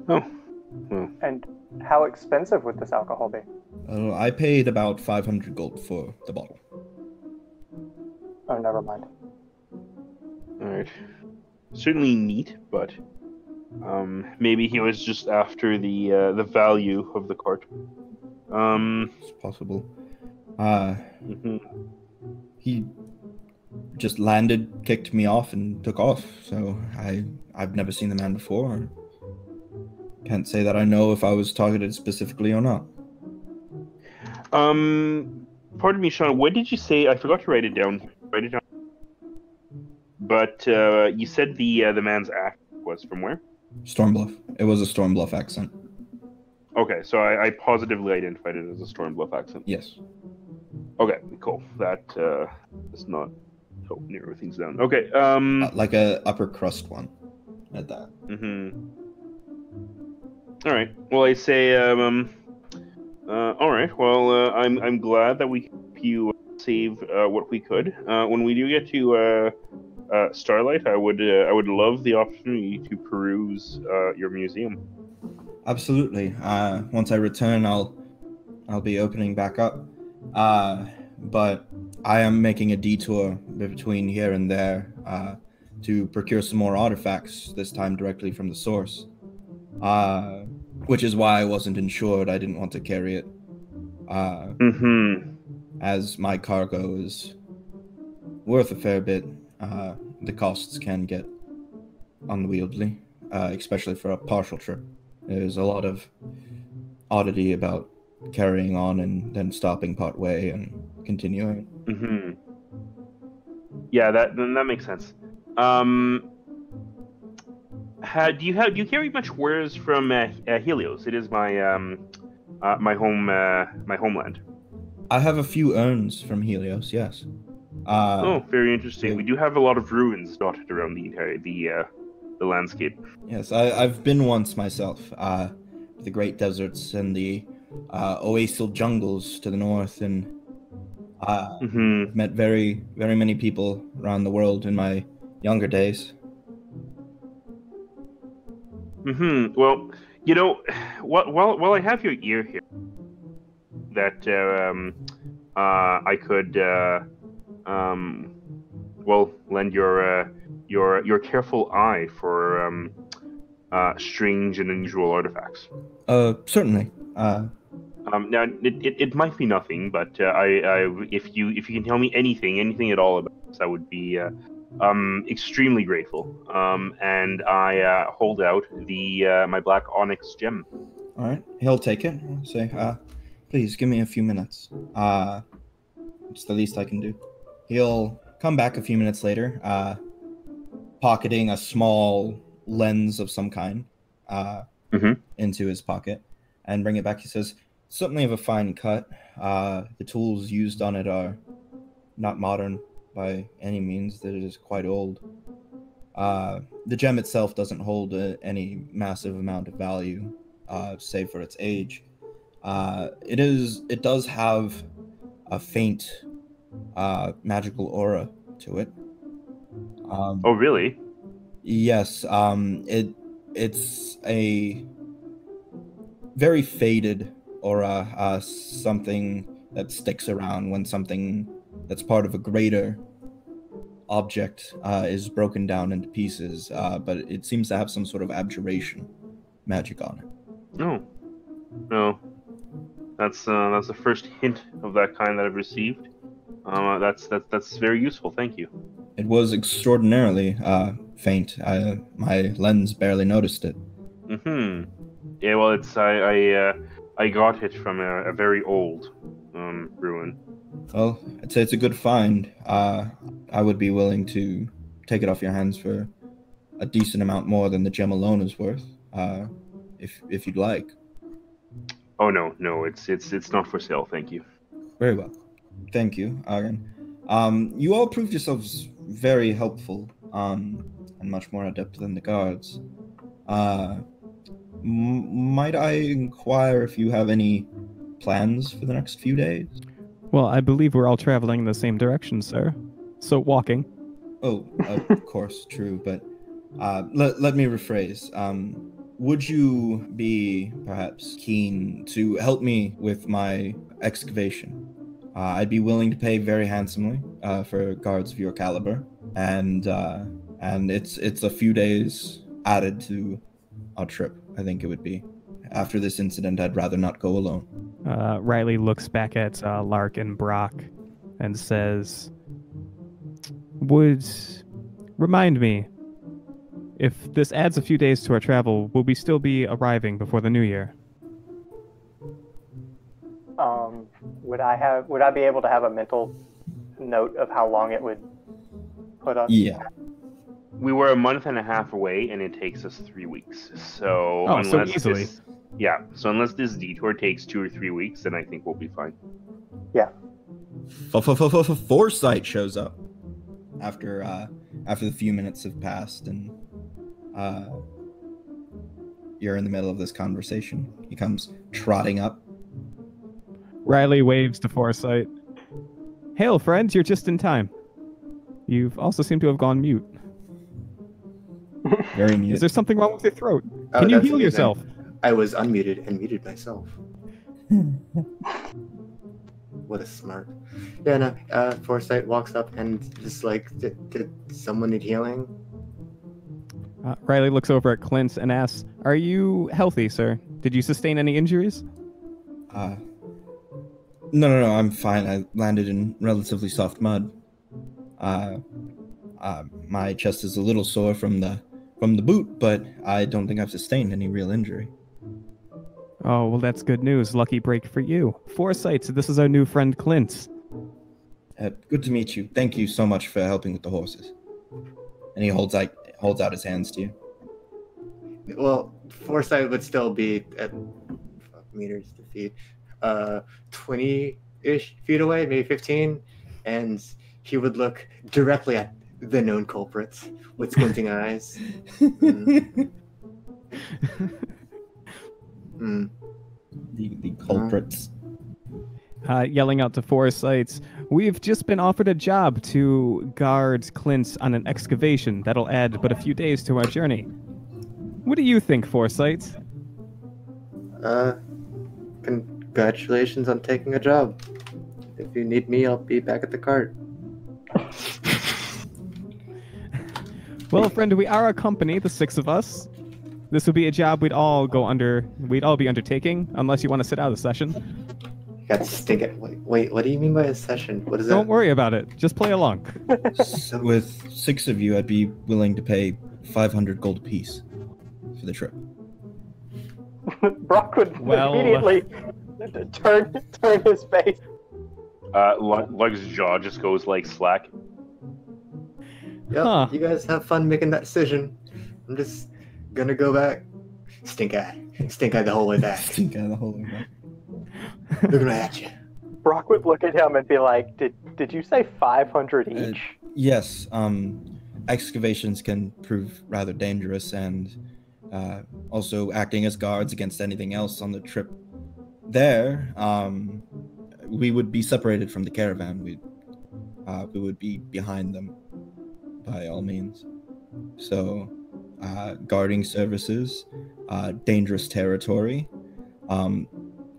Oh, well. And how expensive would this alcohol be? I paid about 500 gold for the bottle. Oh, never mind. Alright. Certainly neat, but maybe he was just after the value of the cart. It's possible. He just landed, kicked me off, and took off. So I've never seen the man before. Can't say that I know if I was targeted specifically or not. Pardon me, Sean. What did you say? I forgot to write it down. But you said the man's act was from where? Stormbluff. It was a Stormbluff accent. Okay, so I positively identified it as a Stormbluff accent. Yes. Okay, cool. That does not help narrow things down. Okay. Like a upper crust one, at that. All right. Well, I say. All right. Well, I'm glad that we could help you save what we could. When we do get to Starlight, I would love the opportunity to peruse your museum. Absolutely. Once I return, I'll be opening back up. But I am making a detour between here and there to procure some more artifacts, this time directly from the source. Which is why I wasn't insured. I didn't want to carry it. As my cargo is worth a fair bit. The costs can get unwieldy, especially for a partial trip. There's a lot of oddity about carrying on and then stopping part way and continuing. Yeah, that makes sense. Do you carry much wares from Helios? It is my my homeland. I have a few urns from Helios. Yes. Oh, very interesting. We do have a lot of ruins dotted around the entire the landscape. Yes, I've been once myself. The great deserts and the oasis jungles to the north, and met very, very many people around the world in my younger days. Well, you know, while I have your ear here, that I could lend your careful eye for strange and unusual artifacts. Certainly. Now it might be nothing, but if you can tell me anything at all about this, I would be extremely grateful. And I hold out my black onyx gem. All right, he'll take it. I'll say, please give me a few minutes. It's the least I can do. He'll come back a few minutes later, pocketing a small lens of some kind into his pocket, and bring it back. He says, something of a fine cut. The tools used on it are not modern by any means. That it is quite old. The gem itself doesn't hold any massive amount of value, save for its age. It does have a faint magical aura to it. Oh, really? Yes. It's a very faded aura, something that sticks around when something that's part of a greater object is broken down into pieces, but it seems to have some sort of abjuration magic on it. Oh, No. That's the first hint of that kind that I've received. That's very useful. Thank you. It was extraordinarily faint. My lens barely noticed it. Mm-hmm. Yeah, well, it's I got it from a very old ruin. Well, I'd say it's a good find. I would be willing to take it off your hands for a decent amount more than the gem alone is worth, if you'd like. Oh no, it's not for sale. Thank you. Very well. Thank you, Aaron. You all proved yourselves very helpful, and much more adept than the guards. Might I inquire if you have any plans for the next few days? Well, I believe we're all traveling in the same direction, sir. So walking. Oh, of course, true, but let me rephrase. Would you be perhaps keen to help me with my excavation? I'd be willing to pay very handsomely for guards of your caliber, and it's a few days added to our trip. I think it would be. After this incident, I'd rather not go alone. Riley looks back at Lark and Brock and says, remind me, if this adds a few days to our travel, will we still be arriving before the new year? Would I be able to have a mental note of how long it would put us? Yeah. We were a month and a half away, and it takes us 3 weeks. So so easily. So unless this detour takes 2 or 3 weeks, then I think we'll be fine. Yeah. Foresight shows up after the few minutes have passed, and you're in the middle of this conversation. He comes trotting up. Riley waves to Foresight. Hail, friends, you're just in time. You've also seemed to have gone mute. Very mute. Is there something wrong with your throat? Oh, Can you that's heal amazing. yourself? I was unmuted and muted myself. What a smart. Yeah, no, Foresight walks up and just like, did someone need healing? Riley looks over at Clint and asks, are you healthy, sir? Did you sustain any injuries? No, I'm fine. I landed in relatively soft mud. My chest is a little sore from the boot, but I don't think I've sustained any real injury. Oh, well, that's good news. Lucky break for you. Foresight, this is our new friend Clint. Good to meet you. Thank you so much for helping with the horses. And he holds out his hands to you. Well, Foresight would still be at meters to feet, 20-ish feet away, maybe 15, and he would look directly at the known culprits with squinting eyes. The culprits. Yelling out to Foresight, we've just been offered a job to guard Clint on an excavation that'll add but a few days to our journey. What do you think, Foresight? Congratulations on taking a job. If you need me, I'll be back at the cart. Well, friend, we are a company, the 6 of us. This would be a job we'd all be undertaking, unless you want to sit out a session. You got to stink it. Wait, what do you mean by a session? What is that? Don't worry about it. Just play along. So with 6 of you, I'd be willing to pay 500 gold apiece for the trip. Brock would immediately turn his face. Lug's jaw just goes like slack. Yep, You guys have fun making that decision. I'm just gonna go back. Stink eye the whole way back. Stink eye the whole way back. Looking right at you. Brock would look at him and be like, "Did you say 500 each?" Yes. Excavations can prove rather dangerous, and also acting as guards against anything else on the trip. There, we would be separated from the caravan. We would be behind them, by all means. So, guarding services, dangerous territory,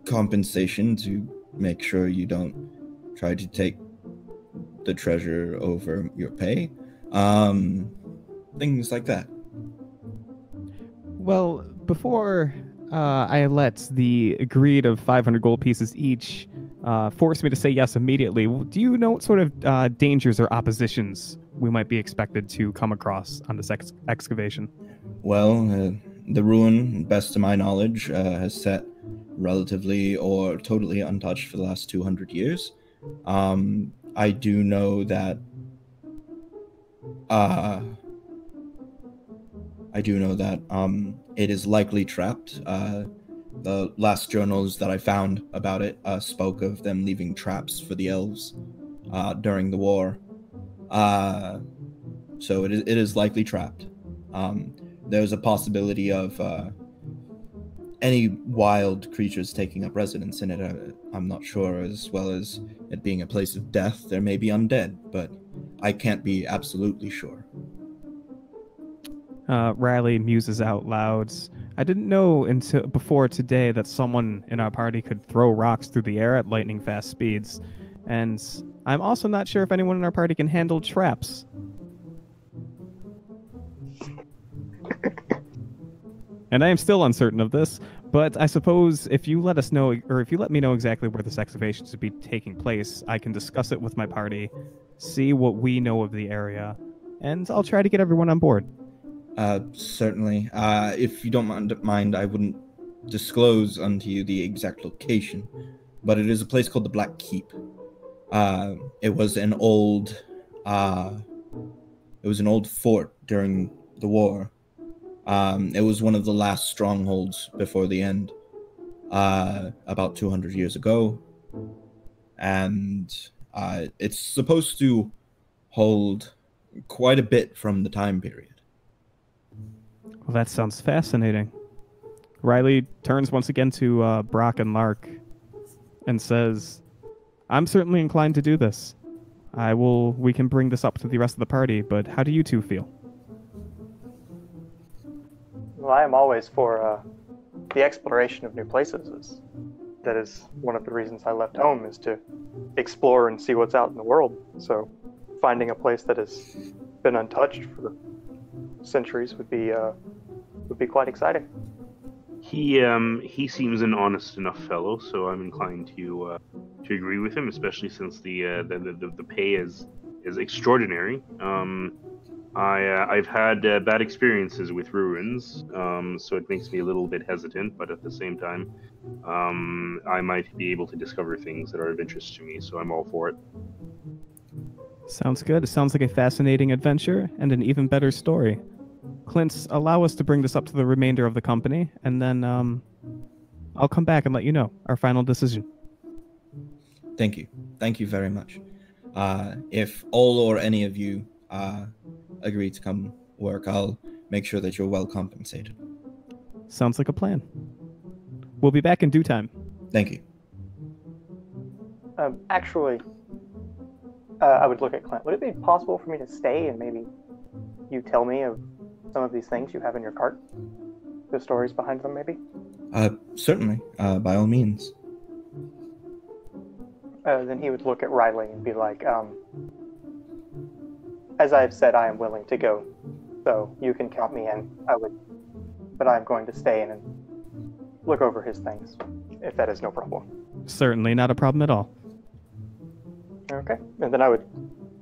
compensation to make sure you don't try to take the treasure over your pay, things like that. Well, before I let the greed of 500 gold pieces each force me to say yes immediately. Do you know what sort of dangers or oppositions we might be expected to come across on this excavation? Well, the ruin, best to my knowledge, has sat relatively or totally untouched for the last 200 years. I do know that it is likely trapped. The last journals that I found about it spoke of them leaving traps for the elves during the war. So it is likely trapped. There's a possibility of any wild creatures taking up residence in it. I'm not sure, as well as it being a place of death, there may be undead, but I can't be absolutely sure. Riley muses out loud. I didn't know until before today that someone in our party could throw rocks through the air at lightning fast speeds. And I'm also not sure if anyone in our party can handle traps. And I am still uncertain of this, but I suppose if you let us know, or if you let me know exactly where this excavation should be taking place, I can discuss it with my party, see what we know of the area, and I'll try to get everyone on board. Certainly. If you don't mind, I wouldn't disclose unto you the exact location, but it is a place called the Black Keep. It was an old fort during the war. It was one of the last strongholds before the end, about 200 years ago, and it's supposed to hold quite a bit from the time period. Well, that sounds fascinating. Riley turns once again to Brock and Lark and says, I'm certainly inclined to do this. We can bring this up to the rest of the party, but how do you two feel? Well, I am always for the exploration of new places. That is one of the reasons I left home, is to explore and see what's out in the world. So finding a place that has been untouched for centuries would be quite exciting. He seems an honest enough fellow, so I'm inclined to agree with him, especially since the pay is extraordinary. I've had bad experiences with ruins, so it makes me a little bit hesitant, but at the same time, I might be able to discover things that are of interest to me, so I'm all for it. Sounds good. It sounds like a fascinating adventure and an even better story. Clint, allow us to bring this up to the remainder of the company, and then I'll come back and let you know our final decision. Thank you. Thank you very much. If all or any of you agree to come work, I'll make sure that you're well compensated. Sounds like a plan. We'll be back in due time. Thank you. Actually, I would look at Clint. Would it be possible for me to stay and maybe you tell me of some of these things you have in your cart? The stories behind them, maybe? Certainly. By all means. Then he would look at Riley and be like, as I've said, I am willing to go, so you can count me in. But I'm going to stay in and look over his things, if that is no problem. Certainly not a problem at all. Okay. And then I would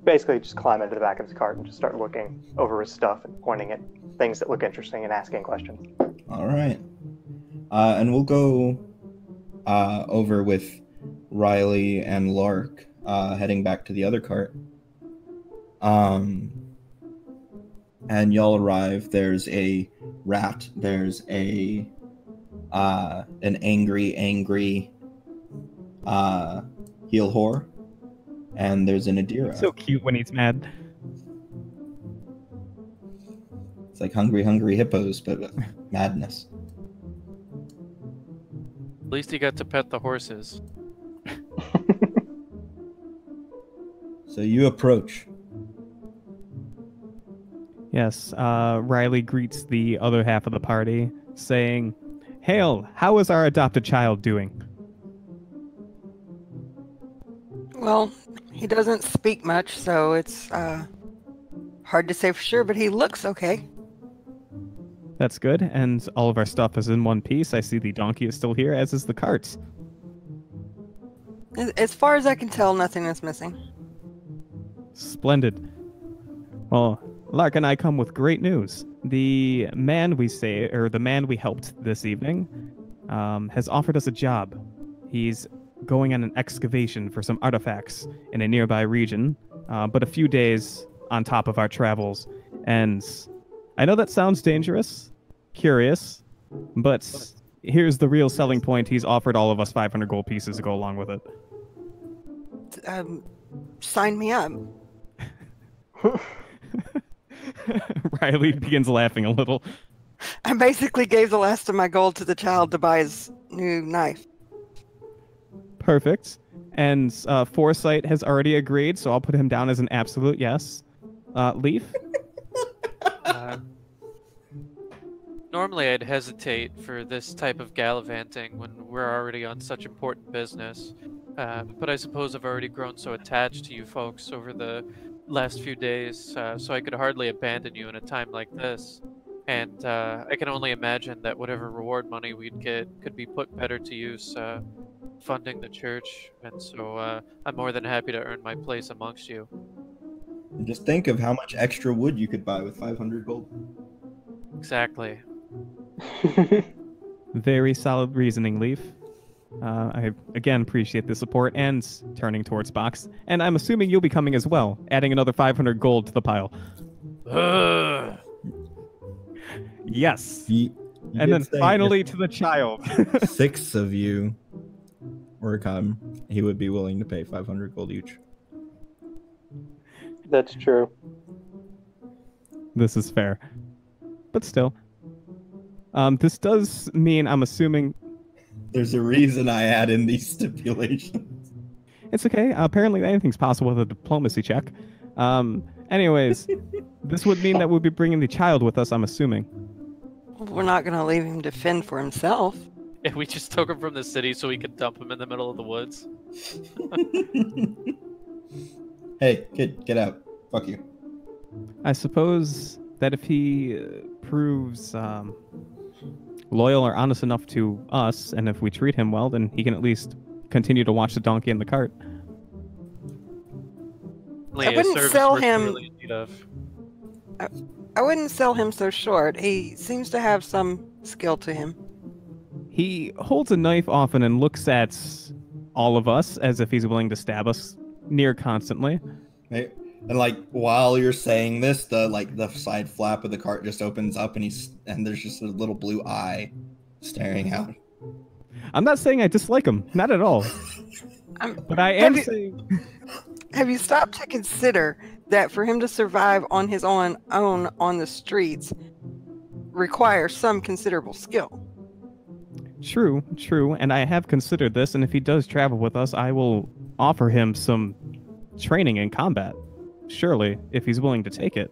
basically just climb into the back of his cart and just start looking over his stuff and pointing at things that look interesting and asking questions. All right. And we'll go over with Riley and Lark heading back to the other cart. And y'all arrive. There's a rat. There's an angry heel whore. And there's an Adira. So cute when he's mad. It's like hungry hippos, but madness. At least he got to pet the horses. So you approach. Yes, Riley greets the other half of the party, saying, Hail, how is our adopted child doing? Well, he doesn't speak much, so it's hard to say for sure, but he looks okay. That's good. And all of our stuff is in one piece. I see the donkey is still here, as is the cart. As far as I can tell, nothing is missing. Splendid. Well, Lark and I come with great news. The man we helped this evening has offered us a job. He's going on an excavation for some artifacts in a nearby region, but a few days on top of our travels. And I know that sounds dangerous, curious, but here's the real selling point. He's offered all of us 500 gold pieces to go along with it. Sign me up. Riley begins laughing a little. I basically gave the last of my gold to the child to buy his new knife. Perfect. And Foresight has already agreed, so I'll put him down as an absolute yes. Leaf? Normally I'd hesitate for this type of gallivanting when we're already on such important business. But I suppose I've already grown so attached to you folks over the last few days, so I could hardly abandon you in a time like this. And I can only imagine that whatever reward money we'd get could be put better to use funding the church. And so I'm more than happy to earn my place amongst you. And just think of how much extra wood you could buy with 500 gold. Exactly. Very solid reasoning, Leaf. I again appreciate the support, and turning towards Box. And I'm assuming you'll be coming as well, adding another 500 gold to the pile. Yes. And then finally to the child. 6 of you were come, he would be willing to pay 500 gold each. That's true. This is fair. But still. This does mean, I'm assuming... There's a reason I add in these stipulations. It's okay. Apparently anything's possible with a diplomacy check. Anyways, this would mean that we'll be bringing the child with us, I'm assuming. We're not going to leave him to fend for himself. If we just took him from the city so we could dump him in the middle of the woods. Hey, kid, get out. Fuck you. I suppose that if he proves loyal or honest enough to us, and if we treat him well, then he can at least continue to watch the donkey in the cart. I wouldn't sell him. I wouldn't sell him so short. He seems to have some skill to him. He holds a knife often and looks at all of us as if he's willing to stab us near constantly. Hey, and like while you're saying this, the side flap of the cart just opens up, and there's just a little blue eye staring out. I'm not saying I dislike him, not at all. But I am saying. Have you stopped to consider that for him to survive on his own on the streets requires some considerable skill? True, and I have considered this, and if he does travel with us, I will offer him some training in combat. Surely, if he's willing to take it.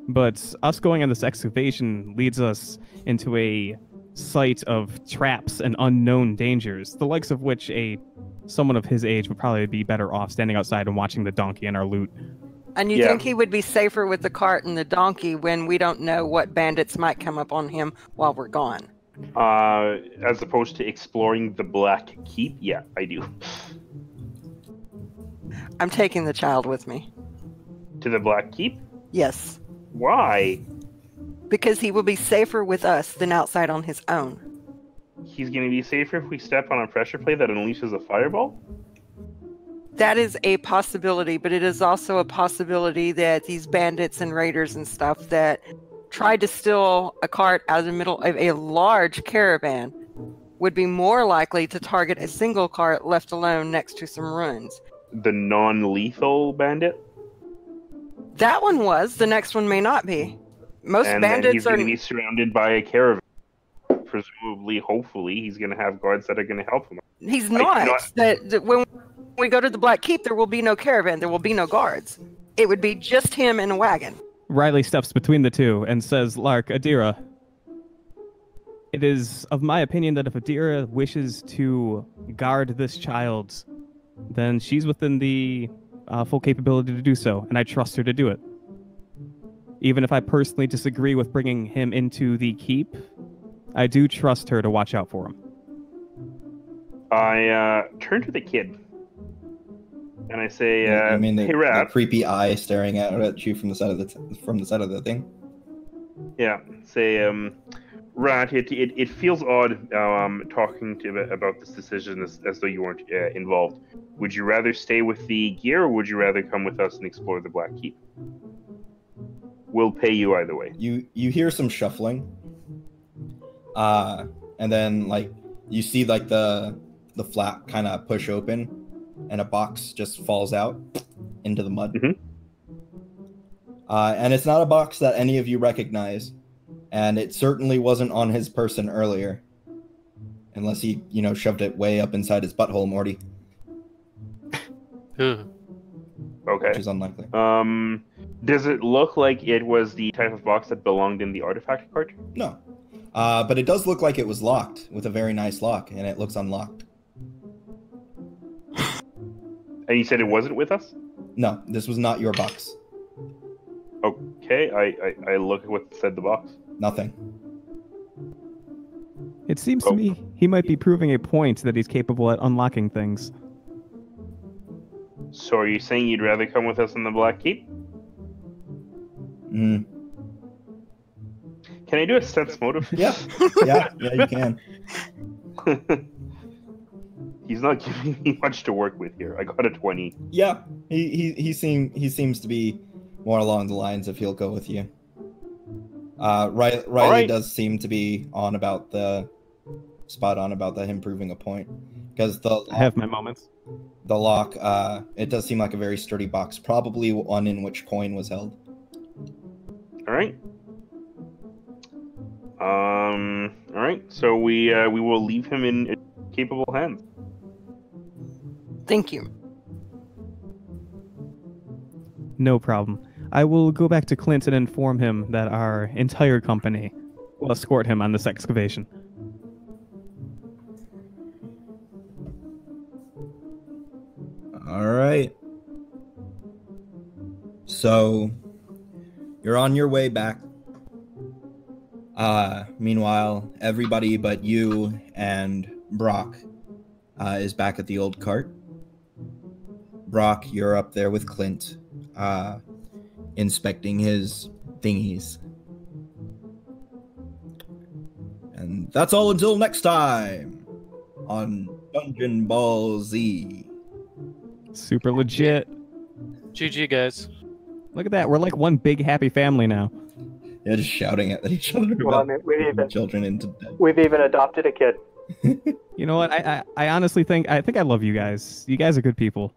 But us going on this excavation leads us into a site of traps and unknown dangers, the likes of which someone of his age would probably be better off standing outside and watching the donkey and our loot. And you think he would be safer with the cart and the donkey when we don't know what bandits might come up on him while we're gone? As opposed to exploring the Black Keep? Yeah, I do. I'm taking the child with me. To the Black Keep? Yes. Why? Because he will be safer with us than outside on his own. He's going to be safer if we step on a pressure plate that unleashes a fireball? That is a possibility, but it is also a possibility that these bandits and raiders and stuff that tried to steal a cart out of the middle of a large caravan would be more likely to target a single cart left alone next to some ruins. The non-lethal bandit? That one was. The next one may not be. Most and bandits then he's are... going to be surrounded by a caravan. Presumably, hopefully, he's going to have guards that are going to help him. He's not. When we go to the Black Keep, there will be no caravan. There will be no guards. It would be just him in a wagon. Riley steps between the two and says, Lark, Adira, it is of my opinion that if Adira wishes to guard this child, then she's within the full capability to do so, and I trust her to do it. Even if I personally disagree with bringing him into the keep, I do trust her to watch out for him. I turn to the kid and I say, You mean "Hey, the Rat." creepy eye staring at you from the side of the thing? Yeah. Say, Rat. It feels odd talking to about this decision as though you weren't involved. Would you rather stay with the gear, or would you rather come with us and explore the Black Keep? We'll pay you either way. You hear some shuffling, and then like you see like the flap kind of push open, and a box just falls out into the mud. Mhm. And it's not a box that any of you recognize, and it certainly wasn't on his person earlier, unless he shoved it way up inside his butthole, Morty, Okay. which is unlikely. Does it look like it was the type of box that belonged in the artifact cart? No. But it does look like it was locked with a very nice lock, and it looks unlocked. And you said it wasn't with us? No, this was not your box. Okay, I look at what said the box. Nothing. It seems to me he might be proving a point that he's capable at unlocking things. So are you saying you'd rather come with us in the Black Keep? Mm. Can I do a sense motive? Yeah, you can. He's not giving me much to work with here. I got a 20. Yeah, he seems to be more along the lines of he'll go with you. Riley right. does seem to be on about the him proving a point, because I have my moments. the lock it does seem like a very sturdy box, probably one in which coin was held. All right. All right. So we will leave him in capable hands. Thank you. No problem. I will go back to Clint and inform him that our entire company will escort him on this excavation. All right. So you're on your way back. Meanwhile, everybody but you and Brock is back at the old cart. Brock, you're up there with Clint, inspecting his thingies. And that's all until next time on Dungeon Ball Z. Super legit. GG, guys. Look at that. We're like one big happy family now. Yeah, just shouting at each other Well, I about mean, children into death. we've even adopted a kid. You know what? I honestly think I love you guys. You guys are good people.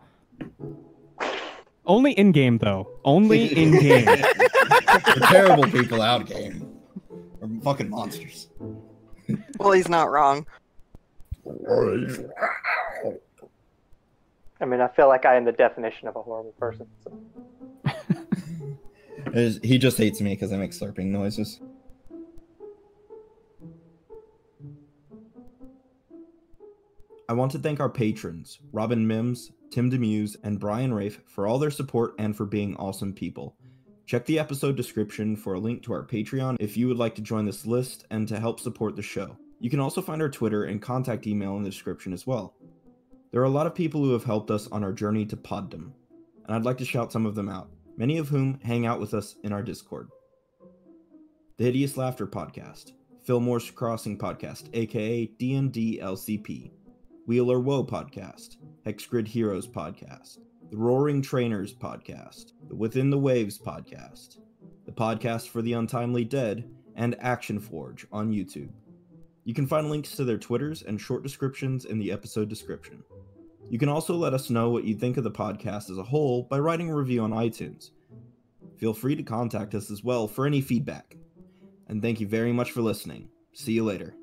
Only in game though. Only in game. We're terrible people out game. We're fucking monsters. Well, he's not wrong. I mean, I feel like I am the definition of a horrible person. So. He just hates me because I make slurping noises. I want to thank our patrons, Robin Mims, Tim Demuse, and Brian Rafe, for all their support and for being awesome people. Check the episode description for a link to our Patreon if you would like to join this list and to help support the show. You can also find our Twitter and contact email in the description as well. There are a lot of people who have helped us on our journey to poddom, and I'd like to shout some of them out, many of whom hang out with us in our Discord. The Hideous Laughter Podcast, Filmore's Crossing Podcast, aka D&D LCP, Weal or Woe Podcast, Hex Grid Heroes Podcast, the Roaring Trainers Podcast, the Within the Waves Podcast, the Podcast for the Untimely Dead, and Action Forge on YouTube. You can find links to their Twitters and short descriptions in the episode description. You can also let us know what you think of the podcast as a whole by writing a review on iTunes. Feel free to contact us as well for any feedback. And thank you very much for listening. See you later.